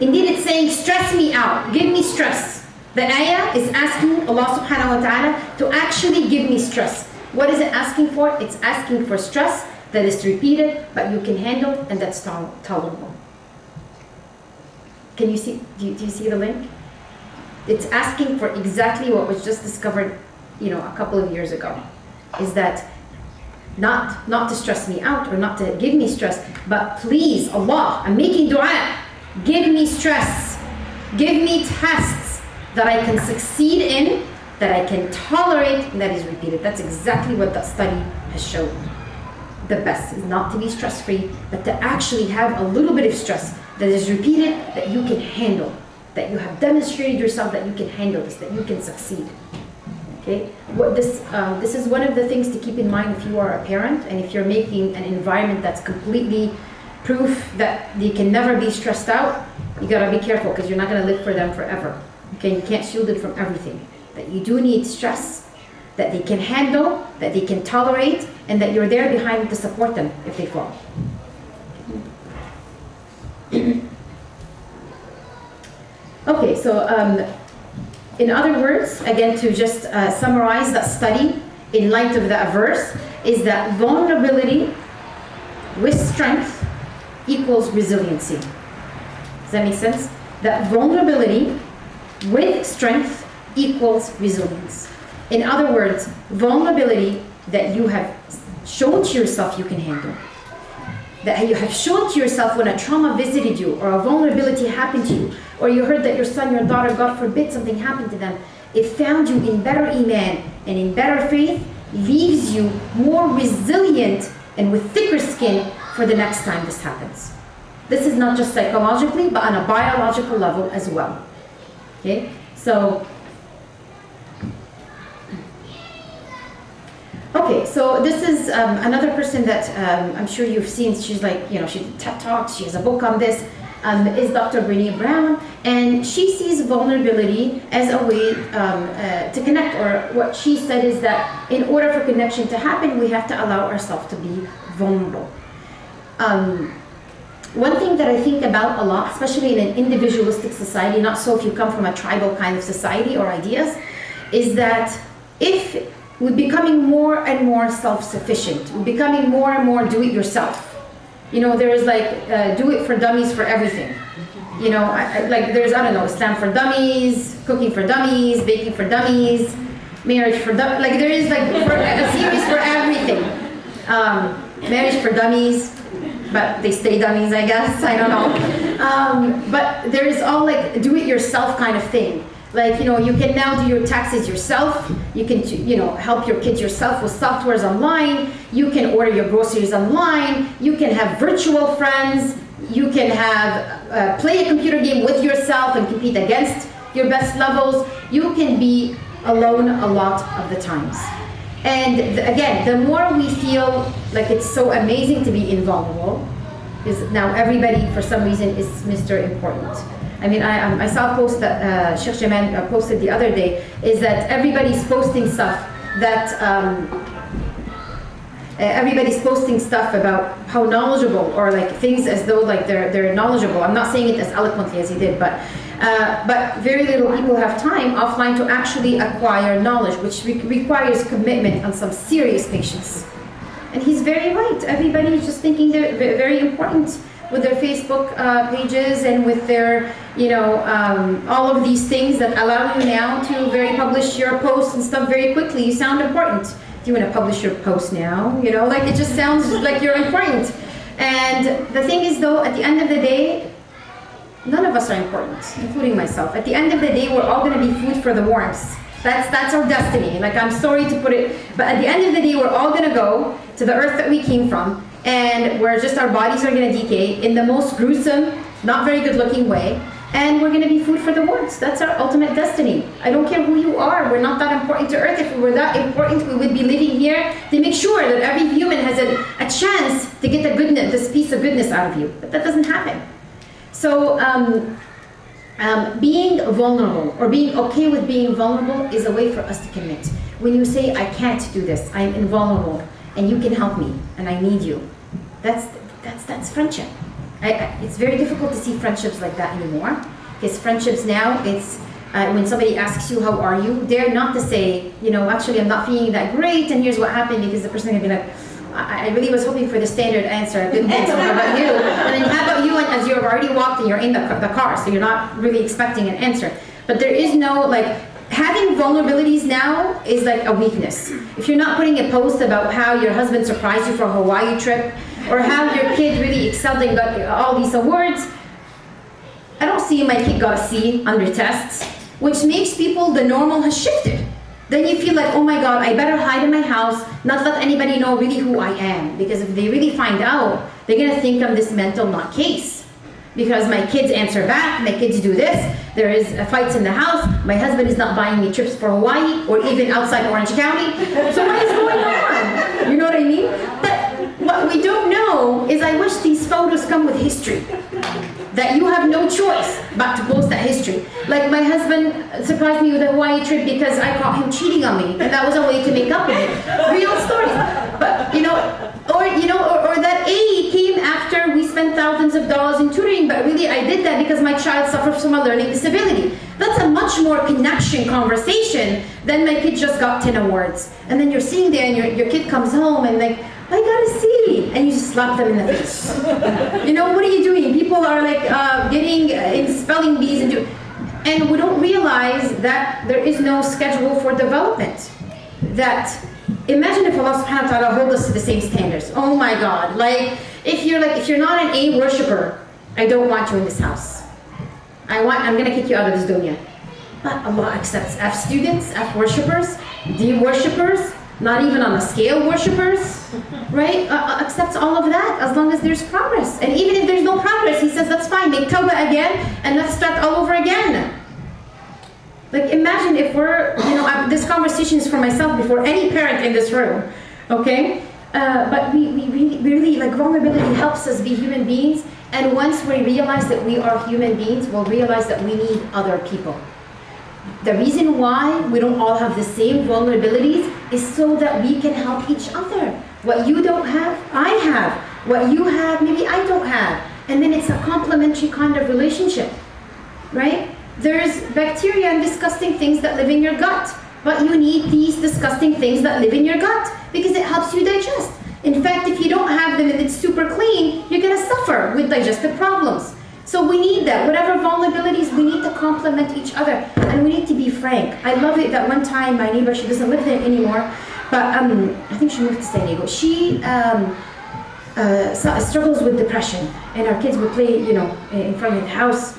Indeed, it's saying stress me out, give me stress. The ayah is asking Allah subhanahu wa ta'ala to actually give me stress. What is it asking for? It's asking for stress that is repeated, but you can handle, and that's tolerable. Can you see, do you see the link? It's asking for exactly what was just discovered, a couple of years ago. Is that not to stress me out or not to give me stress, but please, Allah, I'm making dua, give me stress, give me tests that I can succeed in, that I can tolerate, and that is repeated. That's exactly what that study has shown. The best is not to be stress-free, but to actually have a little bit of stress that is repeated, that you can handle, that you have demonstrated yourself that you can handle this, that you can succeed. Okay, this is one of the things to keep in mind if you are a parent and if you're making an environment that's completely proof that they can never be stressed out. You gotta be careful because you're not gonna live for them forever. Okay, you can't shield them from everything. That you do need stress, that they can handle, that they can tolerate, and that you're there behind to support them if they fall. Okay, so in other words, again to just summarize that study in light of that verse, is that vulnerability with strength equals resiliency. Does that make sense? That vulnerability with strength equals resilience. In other words, vulnerability that you have shown to yourself you can handle. That you have shown to yourself when a trauma visited you or a vulnerability happened to you, or you heard that your son, your daughter, God forbid, something happened to them, it found you in better iman and in better faith, leaves you more resilient and with thicker skin for the next time this happens. This is not just psychologically, but on a biological level as well. Okay, so this is another person that I'm sure you've seen. She's like, she did TED Talks, she has a book on this, is Dr. Brené Brown, and she sees vulnerability as a way to connect, or what she said is that in order for connection to happen, we have to allow ourselves to be vulnerable. One thing that I think about a lot, especially in an individualistic society, not so if you come from a tribal kind of society or ideas, is that if we're becoming more and more self-sufficient, we're becoming more and more do-it-yourself. There is like do it for dummies for everything. Like there's, I don't know, Islam for dummies, cooking for dummies, baking for dummies, marriage for dummies. Like there is like a series for everything. Marriage for dummies, but they stay dummies, I guess. I don't know. But there is all like do-it-yourself kind of thing. Like, you can now do your taxes yourself. You can, help your kids yourself with softwares online. You can order your groceries online. You can have virtual friends. You can have play a computer game with yourself and compete against your best levels. You can be alone a lot of the times. And again, the more we feel like it's so amazing to be invulnerable, because now everybody, for some reason, is Mr. Important. I mean, I saw a post that Sheikh Jamal posted the other day, is that everybody's posting stuff that everybody's posting stuff about how knowledgeable, or like things as though like they're knowledgeable. I'm not saying it as eloquently as he did, but very little people have time offline to actually acquire knowledge, which requires commitment and some serious patience. And he's very right. Everybody's just thinking they're very important with their Facebook pages and with their, all of these things that allow you now to publish your posts and stuff very quickly. You sound important. Do you want to publish your post now? Like it just sounds like you're important. And the thing is though, at the end of the day, none of us are important, including myself. At the end of the day, we're all going to be food for the worms. That's our destiny. Like, I'm sorry to put it, but at the end of the day, we're all going to go to the earth that we came from, and our bodies are going to decay in the most gruesome, not very good looking way, and we're going to be food for the worms. That's our ultimate destiny. I don't care who you are. We're not that important to earth. If we were that important, we would be living here to make sure that every human has a chance to get this piece of goodness out of you. But that doesn't happen. So being vulnerable, or being okay with being vulnerable, is a way for us to commit. When you say, I can't do this, I'm invulnerable, and you can help me, and I need you, that's friendship. It's very difficult to see friendships like that anymore, because friendships now, it's when somebody asks you, how are you, dare not to say, actually I'm not feeling that great, and here's what happened, because the person is going to be like, I really was hoping for the standard answer. I didn't think so. How about you? And then how about you? And as you've already walked and you're in the car, so you're not really expecting an answer. But there is no, having vulnerabilities now is like a weakness. If you're not putting a post about how your husband surprised you for a Hawaii trip, or how your kid really excelled and got all these awards, I don't see my kid got a C under tests, which makes people, the normal has shifted. Then you feel like, oh my God, I better hide in my house, not let anybody know really who I am. Because if they really find out, they're gonna think I'm this mental nut case. Because my kids answer back, my kids do this, there is fights in the house, my husband is not buying me trips for Hawaii, or even outside Orange County. So what is going on? You know what I mean? But what we don't know is, I wish these photos come with history. That you have no choice but to post that history. Like, my husband surprised me with a Hawaii trip because I caught him cheating on me, and that was a way to make up with it. Real stories. But or that A came after we spent thousands of dollars in tutoring, but really I did that because my child suffers from a learning disability. That's a much more connection conversation than my kid just got 10 awards. And then you're sitting there and your kid comes home and like, I got a C, and you just slap them in the face. What are you doing? People are getting in spelling bees and we don't realize that there is no schedule for development. That, imagine if Allah subhanahu wa ta'ala hold us to the same standards. Oh my God, if you're not an A worshiper, I don't want you in this house. I'm gonna kick you out of this dunya. But Allah accepts F students, F worshippers, D worshippers, not even on a scale worshippers, right? Accepts all of that as long as there's progress. And even if there's no progress, he says, that's fine, make tawbah again, and let's start all over again. Imagine if this conversation is for myself before any parent in this room, okay? But we really, vulnerability helps us be human beings, and once we realize that we are human beings, we'll realize that we need other people. The reason why we don't all have the same vulnerabilities is so that we can help each other. What you don't have, I have. What you have, maybe I don't have. And then it's a complementary kind of relationship, right? There's bacteria and disgusting things that live in your gut, but you need these disgusting things that live in your gut because it helps you digest. In fact, if you don't have them and it's super clean, you're gonna suffer with digestive problems. So we need that. Whatever vulnerabilities, we need to complement each other, and we need to be frank. I love it that one time my neighbor, she doesn't live there anymore, but I think she moved to San Diego. She struggles with depression, and our kids would play, in front of the house.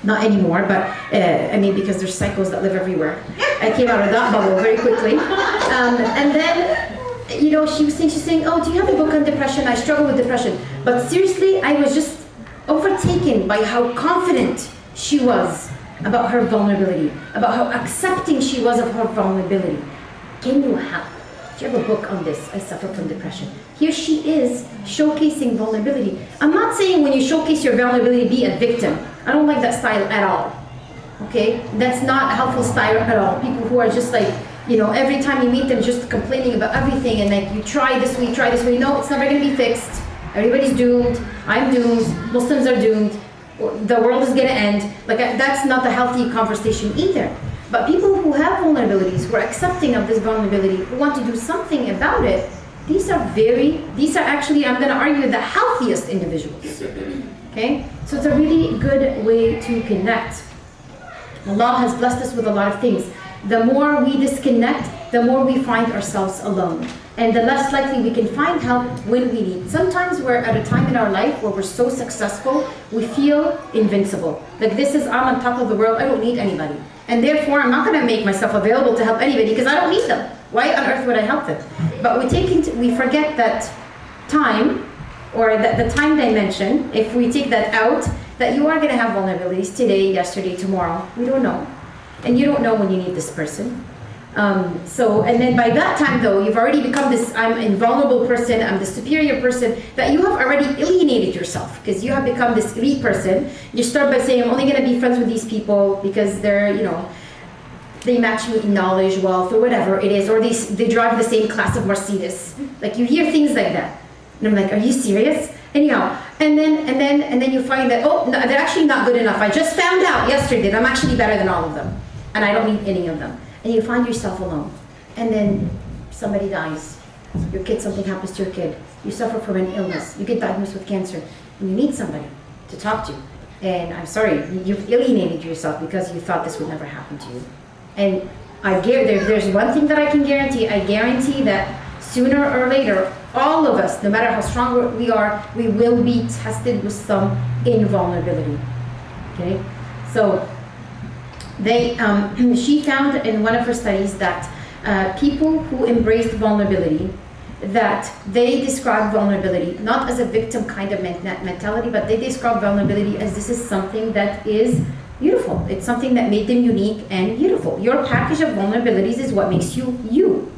Not anymore, but because there's psychos that live everywhere. I came out of that bubble very quickly, and then. She's saying, oh, do you have a book on depression? I struggle with depression. But seriously, I was just overtaken by how confident she was about her vulnerability, about how accepting she was of her vulnerability. Can you help? Do you have a book on this? I suffer from depression. Here she is showcasing vulnerability. I'm not saying when you showcase your vulnerability, be a victim. I don't like that style at all. Okay? That's not a helpful style at all. People who are just like, every time you meet them just complaining about everything and like, you try this way. No, it's never going to be fixed. Everybody's doomed. I'm doomed. Muslims are doomed. The world is going to end. Like, that's not the healthy conversation either. But people who have vulnerabilities, who are accepting of this vulnerability, who want to do something about it, these are actually, I'm going to argue, the healthiest individuals. Okay? So it's a really good way to connect. Allah has blessed us with a lot of things. The more we disconnect, the more we find ourselves alone. And the less likely we can find help when we need. Sometimes we're at a time in our life where we're so successful, we feel invincible. Like I'm on top of the world, I don't need anybody. And therefore, I'm not going to make myself available to help anybody because I don't need them. Why on earth would I help them? But we forget that time, or the time dimension, if we take that out, that you are going to have vulnerabilities today, yesterday, tomorrow. We don't know. And you don't know when you need this person. And then by that time though, you've already become this, I'm an invulnerable person, I'm the superior person, that you have already alienated yourself because you have become this elite person. You start by saying, I'm only going to be friends with these people because they're, they match me in knowledge, wealth, or whatever it is, or they drive the same class of Mercedes. Like you hear things like that. And I'm like, are you serious? Anyhow, and then you find that, oh, no, they're actually not good enough. I just found out yesterday that I'm actually better than all of them. And I don't need any of them. And you find yourself alone. And then somebody dies. Something happens to your kid. You suffer from an illness. You get diagnosed with cancer. And you need somebody to talk to. And I'm sorry, you've alienated yourself because you thought this would never happen to you. And there's one thing that I can guarantee. I guarantee that sooner or later, all of us, no matter how strong we are, we will be tested with some invulnerability. Okay? So, she found in one of her studies that people who embraced vulnerability, that they describe vulnerability not as a victim kind of mentality, but they describe vulnerability as this is something that is beautiful. It's something that made them unique and beautiful. Your package of vulnerabilities is what makes you you.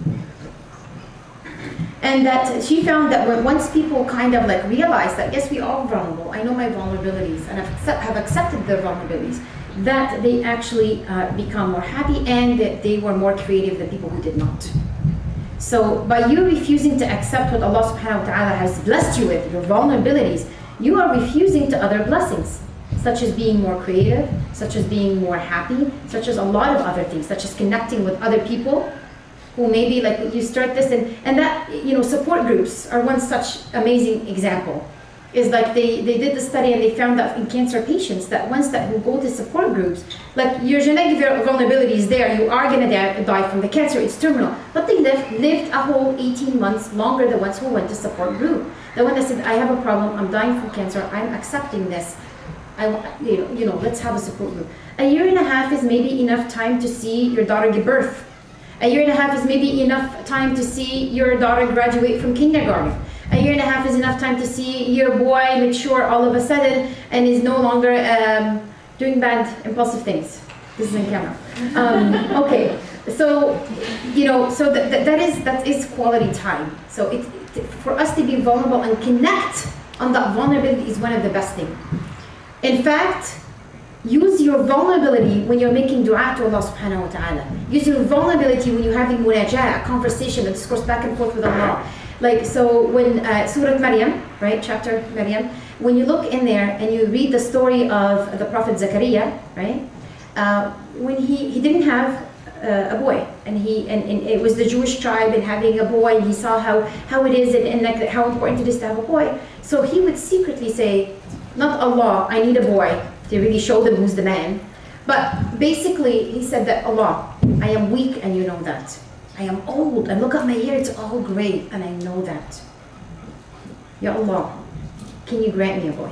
And that she found that once people kind of like realize that yes, we are vulnerable, I know my vulnerabilities and have accepted their vulnerabilities, that they actually become more happy and that they were more creative than people who did not. So by you refusing to accept what Allah subhanahu wa ta'ala has blessed you with, your vulnerabilities, you are refusing to other blessings, such as being more creative, such as being more happy, such as a lot of other things, such as connecting with other people who maybe like you start this and that, support groups are one such amazing example. Is like they did the study and they found that in cancer patients that who go to support groups, like your genetic vulnerability is there, you are going to die from the cancer, it's terminal, but they lived a whole 18 months longer the ones who went to support group. The one that said, I have a problem, I'm dying from cancer, I'm accepting this, let's have a support group. A year and a half is maybe enough time to see your daughter give birth. A year and a half is maybe enough time to see your daughter graduate from kindergarten. A year and a half is enough time to see your boy mature all of a sudden and is no longer doing bad, impulsive things. This is in camera. Okay, so that is quality time. So for us to be vulnerable and connect on that vulnerability is one of the best things. In fact, use your vulnerability when you're making dua to Allah subhanahu wa ta'ala. Use your vulnerability when you're having munajah, a conversation, a discourse back and forth with Allah. Like, so when Surah Maryam, right, chapter Maryam, when you look in there and you read the story of the Prophet Zakaria, right, when he didn't have a boy, and it was the Jewish tribe and having a boy, and he saw how it is and like how important it is to have a boy. So he would secretly say, not Allah, I need a boy, to really show them who's the man. But basically, he said that Allah, I am weak and you know that. I am old, and look at my hair, it's all gray, and I know that. Ya Allah, can you grant me a boy?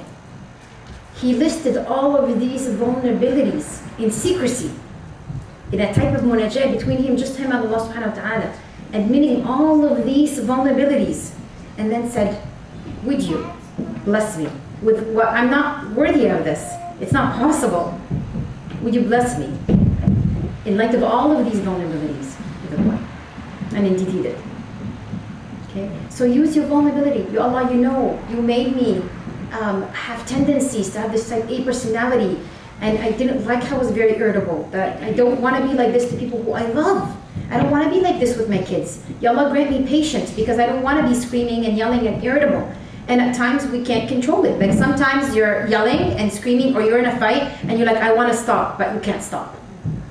He listed all of these vulnerabilities in secrecy, in a type of munajah between just him and Allah subhanahu wa ta'ala, admitting all of these vulnerabilities, and then said, would you bless me with what I'm not worthy of this? It's not possible. Would you bless me in light of all of these vulnerabilities with a boy? and indeed he did. Okay, so use your vulnerability. You Allah, you know, you made me have tendencies to have this type A personality, and I didn't like how I was very irritable. That I don't want to be like this to people who I love. I don't want to be like this with my kids. Ya Allah, grant me patience because I don't want to be screaming and yelling and irritable. And at times we can't control it. Like sometimes you're yelling and screaming, or you're in a fight and you're like, I want to stop, but you can't stop.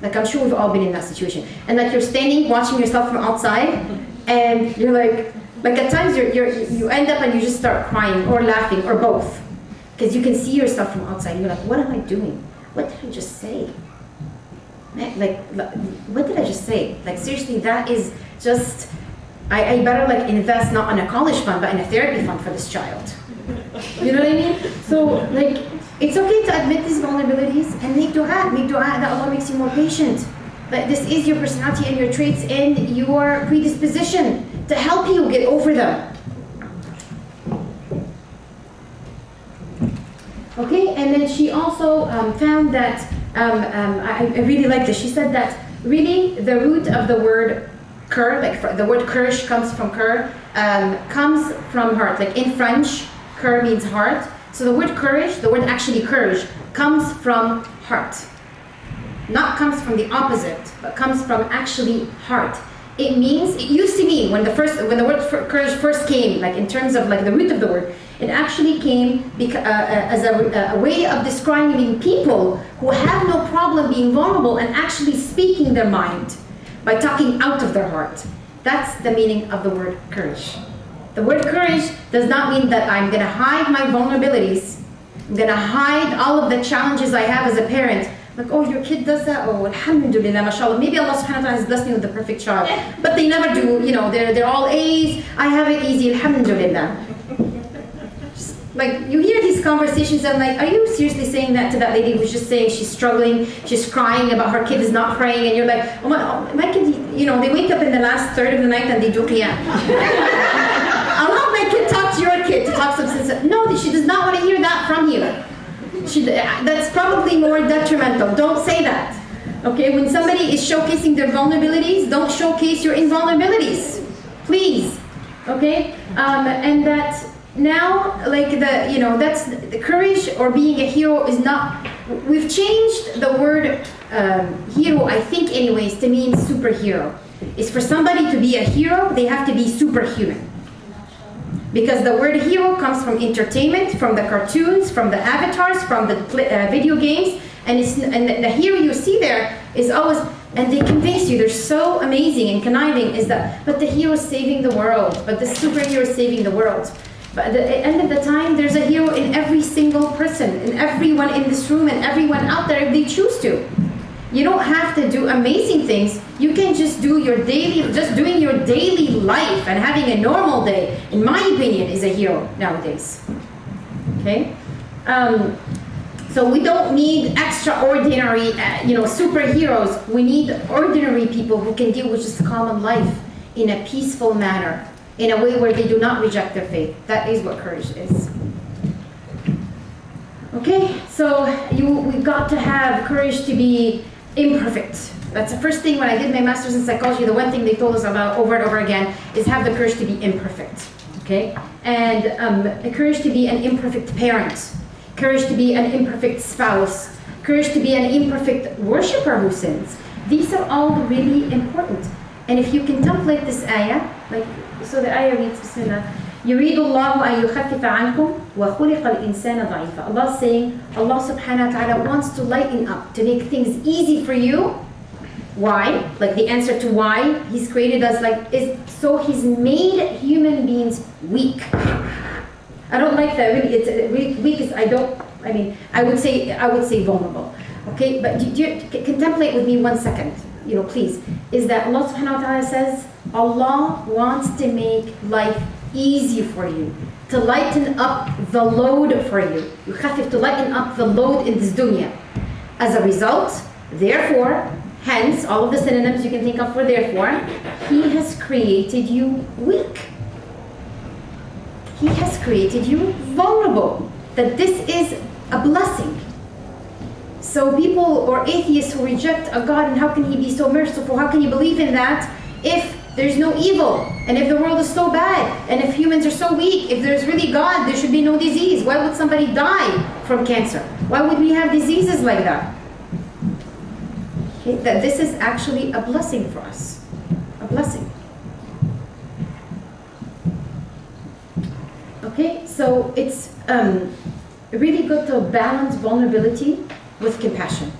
Like I'm sure we've all been in that situation. And like you're standing watching yourself from outside, and you're like at times you end up and you just start crying or laughing or both, because you can see yourself from outside. You're like, what am I doing? What did I just say? Like what did I just say? Like seriously, that is just. I better like invest not in a college fund but in a therapy fund for this child. You know what I mean? So like it's okay to admit these vulnerabilities and make dua that Allah makes you more patient. That this is your personality and your traits and your predisposition to help you get over them. Okay, and then she also found that I really like this. She said that really the root of the word cœur, like the word courage comes from cœur, comes from heart. Like in French, cœur means heart. So the word courage, the word actually courage, comes from heart. Not comes from the opposite, but comes from actually heart. It means, it used to mean when the word courage first came, like in terms of like the root of the word, it actually came as a way of describing people who have no problem being vulnerable and actually speaking their mind by talking out of their heart. That's the meaning of the word courage. The word courage does not mean that I'm going to hide my vulnerabilities. I'm going to hide all of the challenges I have as a parent. Like, oh, your kid does that? Oh, alhamdulillah, mashallah. Maybe Allah subhanahu wa ta'ala has blessed me with the perfect child. But they never do, you know, they're all A's. I have it easy, alhamdulillah. Like, you hear these conversations and like, are you seriously saying that to that lady who's just saying she's struggling, she's crying about her kid is not praying, and you're like, oh my kid, you know, they wake up in the last third of the night and they do qiyam. I'll have my kid talk to your kid to talk substance. No, she does not want to hear that from you. That's probably more detrimental. Don't say that. Okay, when somebody is showcasing their vulnerabilities, don't showcase your invulnerabilities. Please. Okay? And that now, like that's the courage or being a hero is not, we've changed the word hero, I think anyways, to mean superhero. It's for somebody to be a hero, they have to be superhuman. Because the word hero comes from entertainment, from the cartoons, from the avatars, from the video games, and the hero you see there is always, and they convince you, they're so amazing and conniving, is that, but the hero is saving the world, but the superhero is saving the world. But at the end of the time, there's a hero in every single person, in everyone in this room, and everyone out there if they choose to. You don't have to do amazing things. You can just do doing your daily life and having a normal day, in my opinion, is a hero nowadays. Okay? So we don't need extraordinary, superheroes. We need ordinary people who can deal with just common life in a peaceful manner, in a way where they do not reject their faith. That is what courage is. Okay, so we've got to have courage to be imperfect. That's the first thing when I did my master's in psychology, the one thing they told us about over and over again is have the courage to be imperfect. Okay? And the courage to be an imperfect parent, courage to be an imperfect spouse, courage to be an imperfect worshiper who sins. These are all really important. And if you contemplate this ayah, so the ayah reads, Bismillah, يريد الله أن يخفف عنكم وخلق الإنسان ضعيفا. Allah is saying, Allah subhanahu wa ta'ala wants to lighten up, to make things easy for you. Why? Like the answer to why He's created us so He's made human beings weak. I don't like that. Really, it's weak is I would say vulnerable. Okay, but contemplate with me 1 second. Please. Is that Allah subhanahu wa ta'ala says Allah wants to make life easy for you, to lighten up the load for you. To lighten up the load in this dunya. As a result, therefore, hence, all of the synonyms you can think of for therefore, He has created you weak. He has created you vulnerable. That this is a blessing. So people or atheists who reject a God, and how can He be so merciful? How can you believe in that if there's no evil. And if the world is so bad, and if humans are so weak, if there's really God, there should be no disease. Why would somebody die from cancer? Why would we have diseases like that? Okay, that this is actually a blessing for us. A blessing. Okay, so it's really good to balance vulnerability with compassion.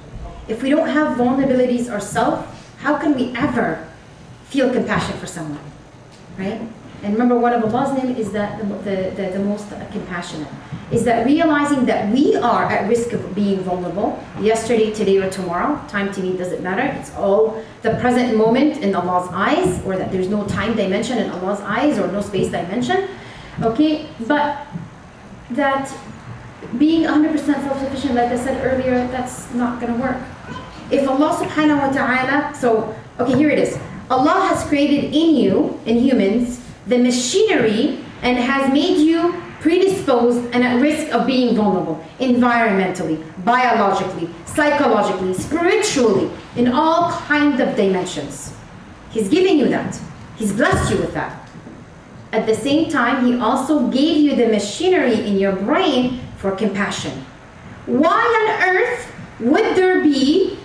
If we don't have vulnerabilities ourselves, how can we ever feel compassion for someone, right? And remember, one of Allah's name is that the most compassionate. Is that realizing that we are at risk of being vulnerable, yesterday, today, or tomorrow. Time to me doesn't matter. It's all the present moment in Allah's eyes, or that there's no time dimension in Allah's eyes, or no space dimension. Okay, but that being 100% self-sufficient, like I said earlier, that's not going to work. If Allah subhanahu wa ta'ala, so, okay, here it is. Allah has created in you, in humans, the machinery and has made you predisposed and at risk of being vulnerable, environmentally, biologically, psychologically, spiritually, in all kinds of dimensions. He's giving you that. He's blessed you with that. At the same time, He also gave you the machinery in your brain for compassion. Why on earth would there be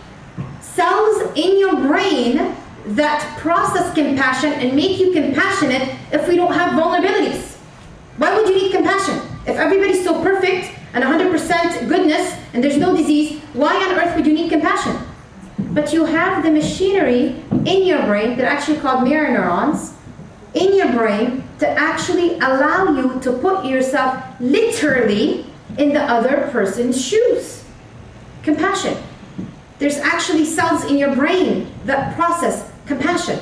cells in your brain that process compassion and make you compassionate if we don't have vulnerabilities? Why would you need compassion? If everybody's so perfect and 100% goodness and there's no disease, why on earth would you need compassion? But you have the machinery in your brain, that are actually called mirror neurons, in your brain to actually allow you to put yourself literally in the other person's shoes. Compassion. There's actually cells in your brain that process compassion.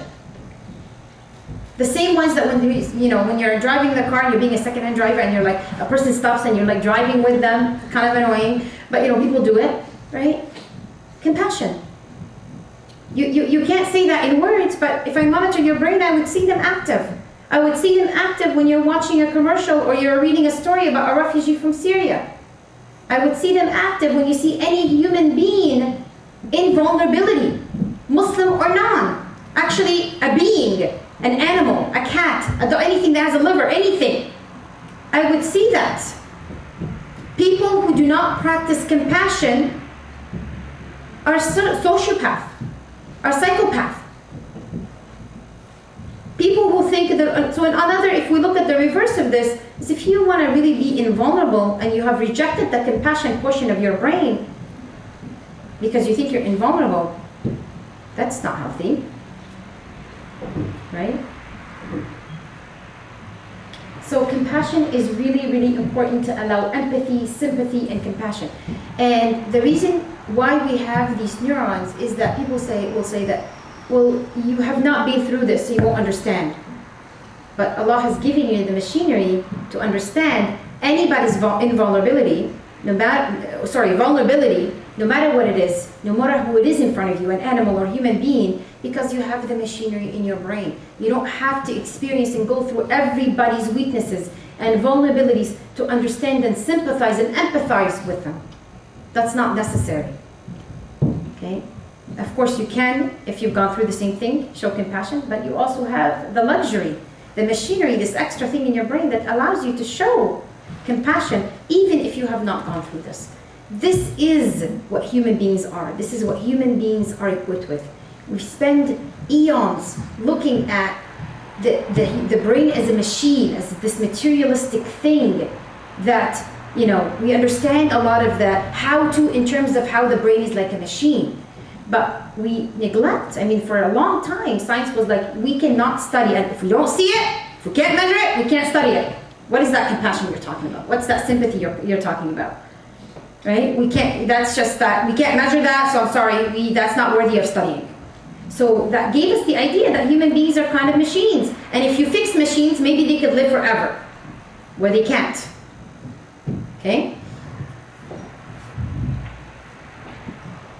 The same ones that when you're driving the car and you're being a second-hand driver and you're like, a person stops and you're like driving with them, kind of annoying, but people do it, right? Compassion. You can't say that in words, but if I monitor your brain, I would see them active. I would see them active when you're watching a commercial or you're reading a story about a refugee from Syria. I would see them active when you see any human being in vulnerability, Muslim or non. Actually, a being, an animal, a cat, anything that has a liver, anything. I would see that. People who do not practice compassion are sociopath, are psychopath. People who think that, so another, if we look at the reverse of this, is if you want to really be invulnerable and you have rejected the compassion portion of your brain because you think you're invulnerable, that's not healthy, right? So compassion is really, really important to allow empathy, sympathy, and compassion. And the reason why we have these neurons is that people will say that, well, you have not been through this, so you won't understand. But Allah has given you the machinery to understand anybody's vulnerability, no matter what it is, no matter who it is in front of you, an animal or human being, because you have the machinery in your brain. You don't have to experience and go through everybody's weaknesses and vulnerabilities to understand and sympathize and empathize with them. That's not necessary. Okay? Of course you can, if you've gone through the same thing, show compassion, but you also have the luxury, the machinery, this extra thing in your brain that allows you to show compassion even if you have not gone through this. This is what human beings are. This is what human beings are equipped with. We spend eons looking at the brain as a machine, as this materialistic thing that, we understand a lot of the how-to in terms of how the brain is like a machine. But we neglect, for a long time, science was like, we cannot study it. If we don't see it, if we can't measure it, we can't study it. What is that compassion you're talking about? What's that sympathy you're talking about? Right? We can't, that's just that, we can't measure that, so I'm sorry, that's not worthy of studying. So that gave us the idea that human beings are kind of machines. And if you fix machines, maybe they could live forever, where they can't. Okay?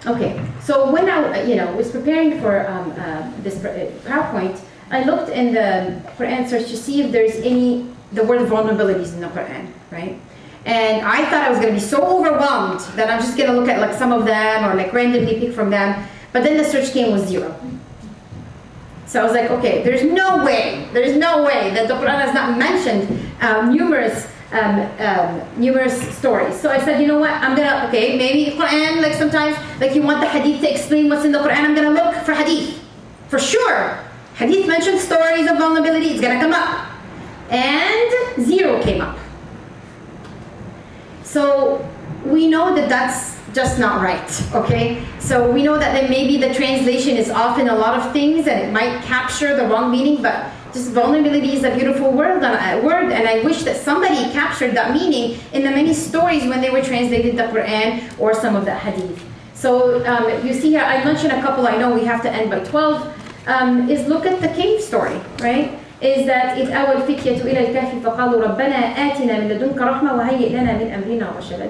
Okay, so when I was preparing for this PowerPoint, I looked in the Quran search to see if there's the word vulnerabilities in the Quran, right? And I thought I was going to be so overwhelmed that I'm just going to look at some of them or randomly pick from them. But then the search came with 0. So I was like, okay, there's no way that the Quran has not mentioned numerous stories. So I said, you know what, okay, maybe Quran, like sometimes, like you want the hadith to explain what's in the Quran, I'm gonna look for hadith. For sure, hadith mentions stories of vulnerability, it's gonna come up. And 0 came up. So we know that that's just not right, okay? So we know that maybe the translation is off in a lot of things and it might capture the wrong meaning, but just vulnerability is a beautiful word, and I wish that somebody captured that meaning in the many stories when they were translated the Quran or some of the hadith. So you see here, I mentioned a couple, I know we have to end by 12, is look at the cave story, right? Is that إذ أوى الفتية إلى الكهف فقالوا ربنا آتنا من لدنك رحمة وهيئ لنا من أمرنا رشدا.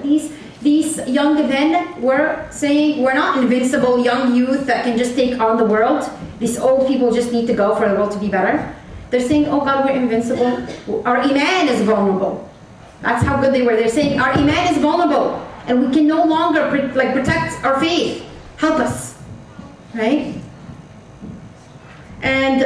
These young men were saying, we're not invincible young youth that can just take on the world. These old people just need to go for the world to be better. They're saying, oh God, we're invincible. Our iman is vulnerable. That's how good they were. They're saying, our iman is vulnerable and we can no longer protect our faith. Help us, right? And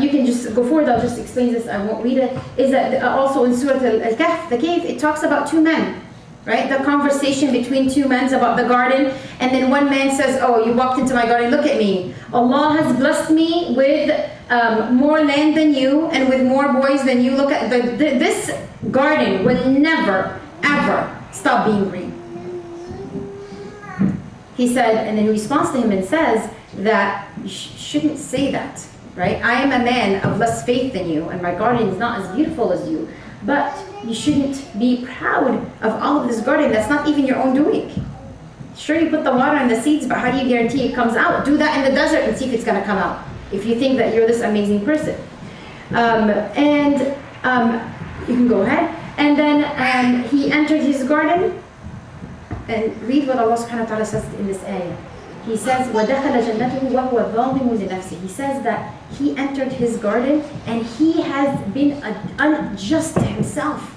you can just go forward, I'll just explain this, I won't read it. Is that also in Surah Al-Kahf, the cave, it talks about 2 men. Right? The conversation between 2 men about the garden, and then one man says, oh, you walked into my garden, look at me. Allah has blessed me with more land than you and with more boys than you. Look at this garden will never, ever stop being green. He said, and in response to him and says that you shouldn't say that, right? I am a man of less faith than you and my garden is not as beautiful as you. But you shouldn't be proud of all of this garden that's not even your own doing. Sure, you put the water and the seeds, but how do you guarantee it comes out? Do that in the desert and see if it's going to come out, if you think that you're this amazing person. You can go ahead. And then he entered his garden, and read what Allah subhanahu wa ta'ala says in this ayah. He says, وَدَخَلَ جَنَّتُهُ وَهُوَ ظَالِمٌ لِنَفْسِهِ. He says that he entered his garden and he has been unjust to himself.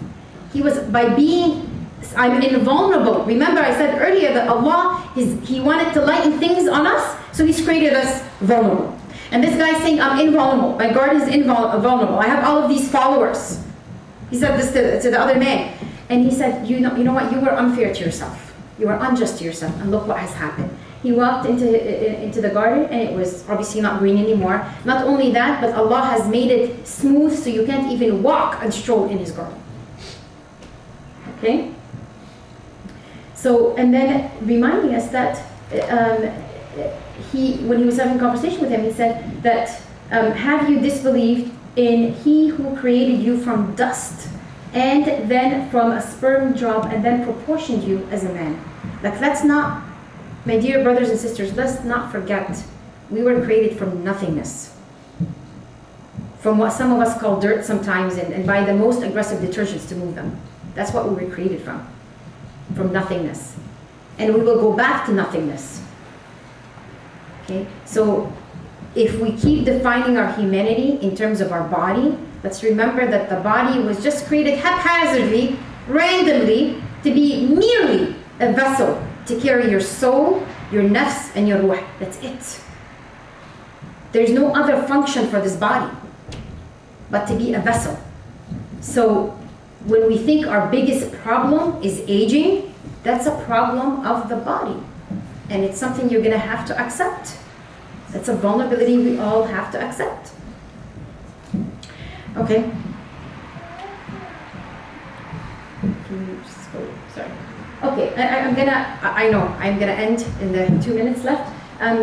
He was, by being, I'm invulnerable. Remember I said earlier that Allah, He wanted to lighten things on us, so He's created us vulnerable. And this guy is saying, I'm invulnerable. My garden is invulnerable. I have all of these followers. He said this to the other man. And he said, you know what, you were unfair to yourself. You were unjust to yourself, and look what has happened. He walked into the garden and it was obviously not green anymore. Not only that, but Allah has made it smooth so you can't even walk and stroll in His garden. Okay? So, and then reminding us that when he was having a conversation with him, he said that, have you disbelieved in He who created you from dust and then from a sperm drop and then proportioned you as a man? Like, that's not, my dear brothers and sisters, let's not forget, we were created from nothingness. From what some of us call dirt sometimes, and by the most aggressive detergents to move them. That's what we were created from nothingness. And we will go back to nothingness. Okay? So, if we keep defining our humanity in terms of our body, let's remember that the body was just created haphazardly, randomly, to be merely a vessel to carry your soul, your nafs, and your ruh. That's it. There's no other function for this body but to be a vessel. So when we think our biggest problem is aging, that's a problem of the body. And it's something you're going to have to accept. That's a vulnerability we all have to accept. Okay. Can you just go? Sorry. Okay, I'm gonna end in the 2 minutes left.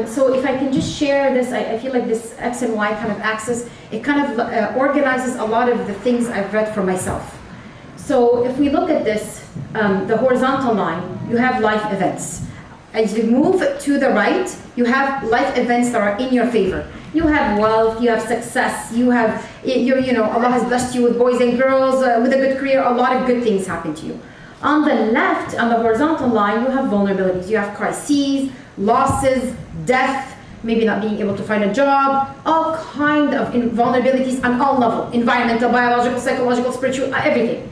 So if I can just share this, I feel like this X and Y kind of axis, it kind of organizes a lot of the things I've read for myself. So if we look at this, the horizontal line, you have life events. As you move to the right, you have life events that are in your favor. You have wealth, you have success, Allah has blessed you with boys and girls, with a good career, a lot of good things happen to you. On the left, on the horizontal line, you have vulnerabilities. You have crises, losses, death, maybe not being able to find a job, all kind of vulnerabilities on all levels, environmental, biological, psychological, spiritual, everything.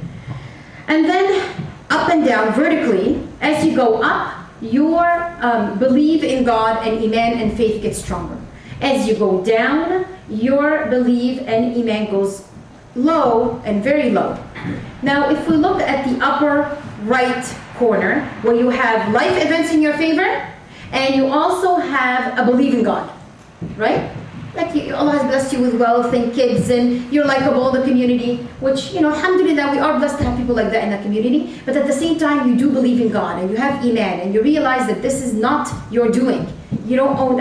And then up and down, vertically, as you go up, your belief in God and iman and faith gets stronger. As you go down, your belief and iman goes low and very low. Now, if we look at the upper right corner, where you have life events in your favor, and you also have a belief in God, right? Like Allah has blessed you with wealth and kids, and you're likable in the community, which, alhamdulillah, we are blessed to have people like that in the community. But at the same time, you do believe in God, and you have iman, and you realize that this is not your doing. You don't own,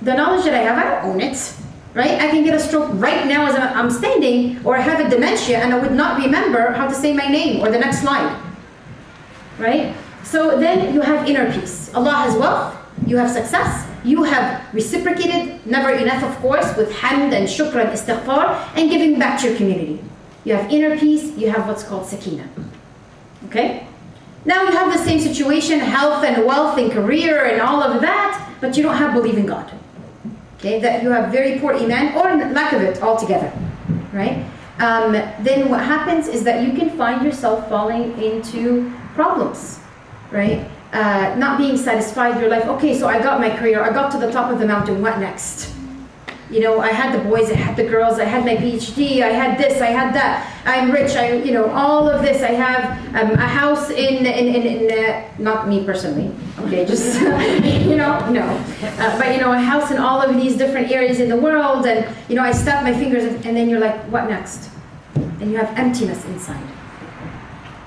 the knowledge that I have, I don't own it, right? I can get a stroke right now as I'm standing, or I have a dementia, and I would not remember how to say my name or the next slide, right? So then you have inner peace. Allah has wealth, you have success, you have reciprocated, never enough of course, with hamd and shukr and istighfar, and giving back to your community. You have inner peace, you have what's called sakina. Okay? Now you have the same situation, health and wealth and career and all of that, but you don't have belief in God. Okay? That you have very poor iman, or lack of it altogether. Right? Then what happens is that you can find yourself falling into problems. Right? Not being satisfied with your life. Okay, so I got my career, I got to the top of the mountain, what next? I had the boys, I had the girls, I had my PhD, I had this, I had that, I'm rich, all of this. I have a house in not me personally, okay, just, no. But, a house in all of these different areas in the world, and, I snap my fingers, and then you're like, what next? And you have emptiness inside.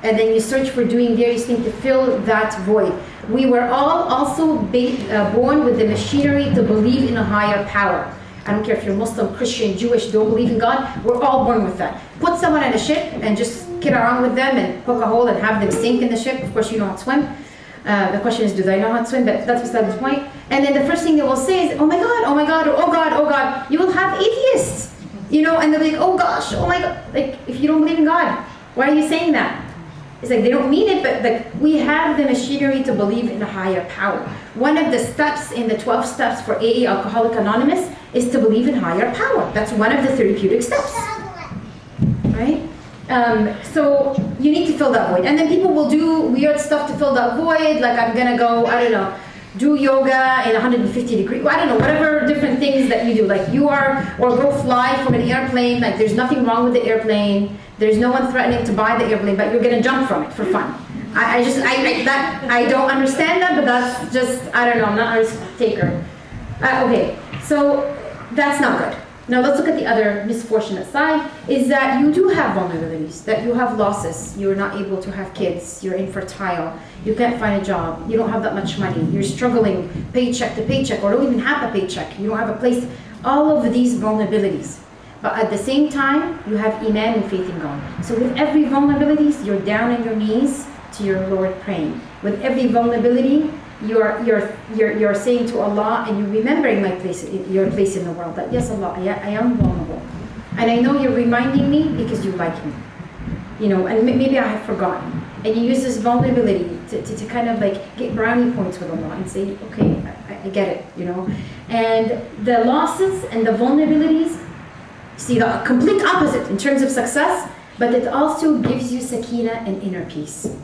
And then you search for doing various things to fill that void. We were all also born with the machinery to believe in a higher power. I don't care if you're Muslim, Christian, Jewish, don't believe in God. We're all born with that. Put someone on a ship and just kid around with them and poke a hole and have them sink in the ship. Of course, you know how to swim. The question is, do they know how to swim? But that's beside the point. And then the first thing they will say is, oh my God, oh my God, oh God, oh God. You will have atheists, and they'll be like, oh gosh, oh my God. Like, if you don't believe in God, why are you saying that? It's like they don't mean it, but we have the machinery to believe in a higher power. One of the steps in the 12 steps for AA, Alcoholic Anonymous, is to believe in higher power. That's one of the therapeutic steps, right? So you need to fill that void. And then people will do weird stuff to fill that void, like I'm gonna go, I don't know, do yoga in 150 degrees, I don't know, whatever different things that you do, or go fly from an airplane, like there's nothing wrong with the airplane, there's no one threatening to buy the airplane, but you're gonna jump from it for fun. I don't understand that, but that's just, I don't know, I'm not a risk taker. Okay, so that's not good. Now let's look at the other misfortunate side, is that you do have vulnerabilities, that you have losses, you're not able to have kids, you're infertile, you can't find a job, you don't have that much money, you're struggling paycheck to paycheck, or don't even have a paycheck, you don't have a place, all of these vulnerabilities. But at the same time, you have iman and faith in God. So with every vulnerabilities, you're down on your knees to your Lord praying. With every vulnerability, you're saying to Allah, and you're remembering your place in the world, that yes, Allah, I am vulnerable. And I know you're reminding me because you like me. And maybe I have forgotten. And you use this vulnerability to kind of like get brownie points with Allah and say, okay, I get it, And the losses and the vulnerabilities, see the complete opposite in terms of success, but it also gives you sakina and inner peace.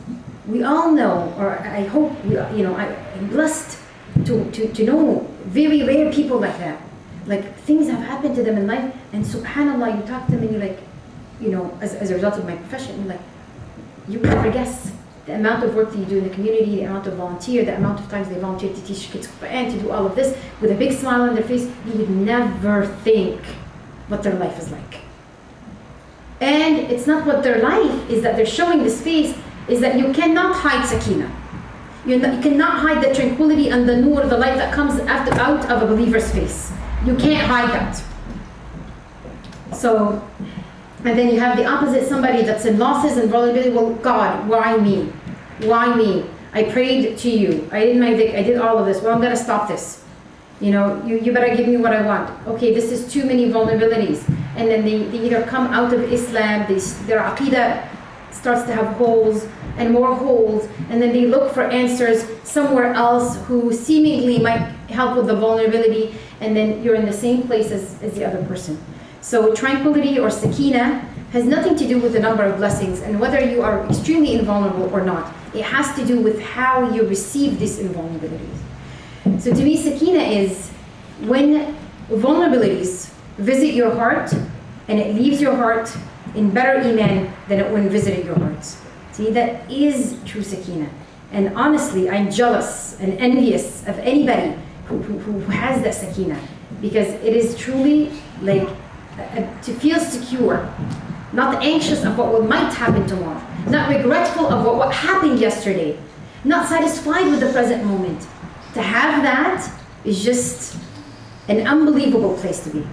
We all know, or I hope, I'm blessed to know very rare people like that. Like things have happened to them in life, and subhanAllah, you talk to them and you're like, as a result of my profession, you're like, you would never guess the amount of work that you do in the community, the amount of volunteer, the amount of times they volunteer to teach kids Quran, to do all of this with a big smile on their face. You would never think what their life is like. And it's not what their life is that they're showing this face, is that you cannot hide sakina. You cannot hide the tranquility and the nur, the light that comes out of a believer's face. You can't hide that. So, and then you have the opposite, somebody that's in losses and vulnerability. Well, God, why me? Why me? I prayed to you. I did my dhikr. I did all of this. Well, I'm going to stop this. You better give me what I want. Okay, this is too many vulnerabilities. And then they either come out of Islam, their aqidah starts to have holes and more holes, and then they look for answers somewhere else who seemingly might help with the vulnerability, and then you're in the same place as the other person. So tranquility or sakina has nothing to do with the number of blessings and whether you are extremely invulnerable or not. It has to do with how you receive these invulnerabilities. So to me, sakina is when vulnerabilities visit your heart, and it leaves your heart in better iman than it when visited your heart. See, that is true sakina. And honestly, I'm jealous and envious of anybody who has that sakina, because it is truly like to feel secure, not anxious of what might happen tomorrow, not regretful of what happened yesterday, not satisfied with the present moment. To have that is just an unbelievable place to be.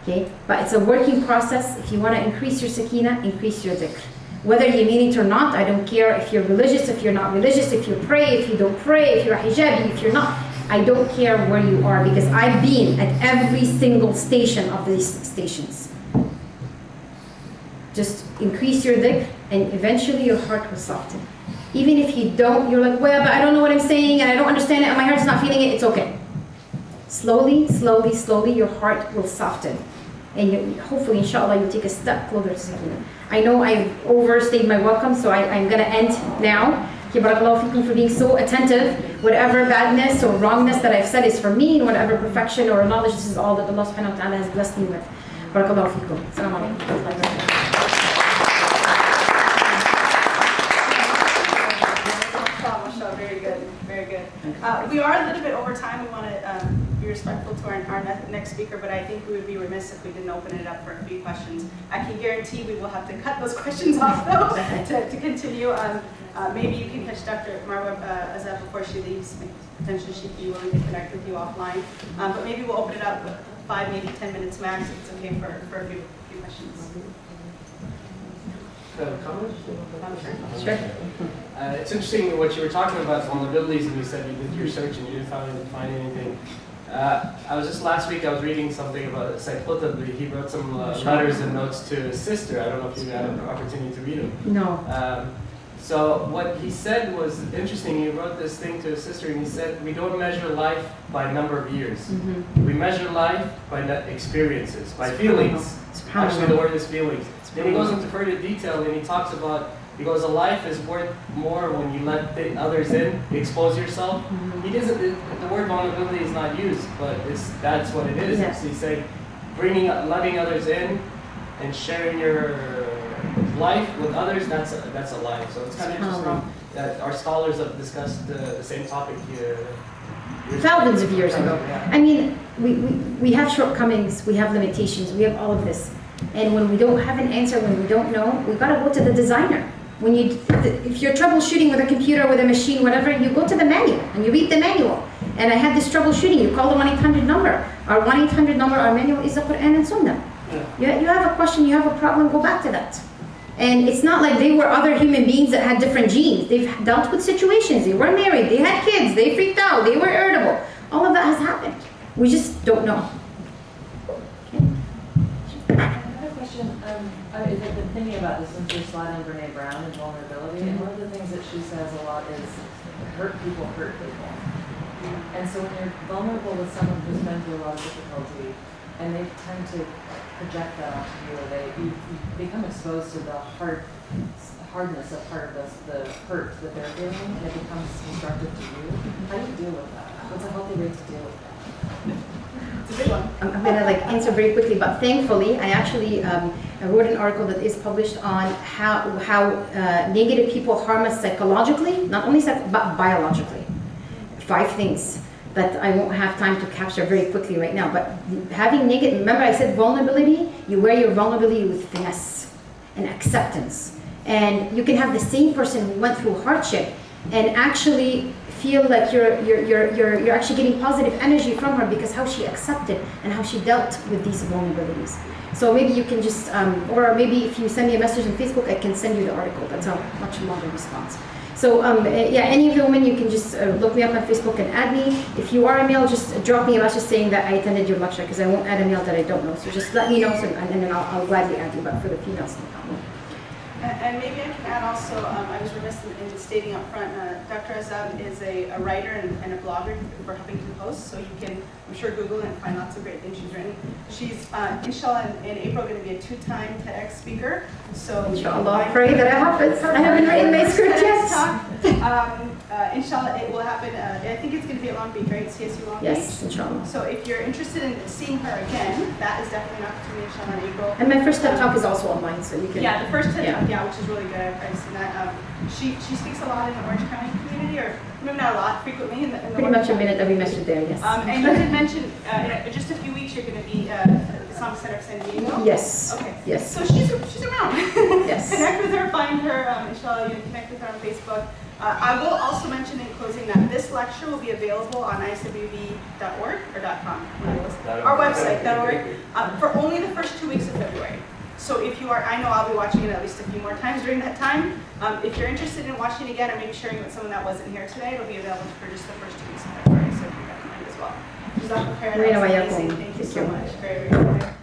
Okay, but it's a working process. If you want to increase your sakina, increase your dhikr. Whether you mean it or not, I don't care if you're religious, if you're not religious, if you pray, if you don't pray, if you're a hijabi, if you're not. I don't care where you are, because I've been at every single station of these stations. Just increase your dhikr, and eventually your heart will soften. Even if you don't, you're like, well, but I don't know what I'm saying, and I don't understand it, and my heart's not feeling it, it's okay. Slowly, slowly, slowly, your heart will soften. And you, hopefully, inshallah, you'll take a step closer to sakina. I know I've overstayed my welcome, so I'm going to end now. Barakallahu feekum for being so attentive. Whatever badness or wrongness that I've said is for me, and whatever perfection or knowledge, this is all that Allah subhanahu wa ta'ala has blessed me with. Barakallahu feekum. Assalamu alaikum. Very good, very good. We are a little bit over time. We want to be respectful to our next speaker, but I think we would be remiss if we didn't open it up for a few questions. I can guarantee we will have to cut those questions off, though, to continue. Maybe you can catch Dr. Marwa Azab before she leaves. Potentially she'd be willing to connect with you offline. But maybe we'll open it up 5, maybe 10 minutes max, if it's okay for a few questions. Comments? Sure. It's interesting what you were talking about, vulnerabilities, and you said you did your search and you didn't find anything. I was just last week, I was reading something about Sympathy. He wrote some letters and notes to his sister. I don't know if you had an opportunity to read them. No. So what he said was interesting. He wrote this thing to his sister, and he said, we don't measure life by number of years. Mm-hmm. We measure life by experiences, by feelings. Actually, the word is feelings. Then he goes into further detail, and he talks about, he goes, a life is worth more when you let others in, expose yourself. Mm-hmm. He doesn't, the word vulnerability is not used, but that's what it is. Yes. He's saying, letting others in and sharing your life with others, that's a life. So it's kind of interesting that our scholars have discussed the same topic here. Thousands of years ago. Yeah. I mean, we have shortcomings, we have limitations, we have all of this. And when we don't have an answer, when we don't know, we've got to go to the designer. If you're troubleshooting with a computer, with a machine, whatever, you go to the manual and you read the manual. And I had this troubleshooting, you call the 1-800 number. Our 1-800 number, our manual is the Quran and Sunnah. Yeah. You have a question, you have a problem, go back to that. And it's not like they were other human beings that had different genes. They've dealt with situations, they were married, they had kids, they freaked out, they were irritable. All of that has happened. We just don't know. I've been thinking about this since your slide on Brene Brown and vulnerability, and one of the things that she says a lot is hurt people. And so when you're vulnerable with someone who's been through a lot of difficulty, and they tend to project that onto you, or you become exposed to the hardness of part of the hurt that they're feeling, and it becomes constructive to you. How do you deal with that? What's a healthy way to deal with that? It's a big one. I'm going to answer very quickly, but thankfully, I actually I wrote an article that is published on how negative people harm us psychologically, not only but biologically. 5 things that I won't have time to capture very quickly right now. But having negative, remember I said vulnerability, you wear your vulnerability with finesse and acceptance. And you can have the same person who went through hardship and actually feel like you're actually getting positive energy from her because how she accepted and how she dealt with these vulnerabilities. So maybe you can just, or maybe if you send me a message on Facebook, I can send you the article. That's a much longer response. So yeah, any of the women, you can just look me up on Facebook and add me. If you are a male, just drop me a message saying that I attended your lecture, because I won't add a male that I don't know. So just let me know, and then I'll gladly add you. But for the females, no problem. And maybe I can add also, I was remiss in stating up front, Dr. Azab is a writer and a blogger for Huffington Post, so you can, I'm sure, Google and find lots of great things she's written. She's, inshallah, in April, going to be a 2-time TEDx speaker. So inshallah, pray that it happens. I haven't written my script yet. inshallah, it will happen. I think it's going to be at Long Beach, right? CSU Long Beach. Yes, inshallah. So if you're interested in seeing her again, that is definitely an opportunity, inshallah, in April. And my first TED Talk is also online, so you can. Yeah, the first TED Yeah. Talk, yeah, which is really good. I've seen that. She speaks a lot in the Orange County community, or maybe not a lot, frequently in the Pretty Orange much a County. minute every message there, yes. And you did mention in just a few weeks you're going to be at the Islamic Center of San Diego. Yes. Okay. Yes. So she's around. Yes. Connect with her, find her. Inshallah, you can connect with her on Facebook. I will also mention in closing that this lecture will be available on iswb.org or .com. Our website, .org, for only the first 2 weeks of February. So if you are, I know I'll be watching it at least a few more times during that time. If you're interested in watching it again or maybe sharing with someone that wasn't here today, it'll be available for just the first 2 weeks of February. So keep that in mind as well. Jazakallah khairan. That was amazing. Thank you so much. Very, very good.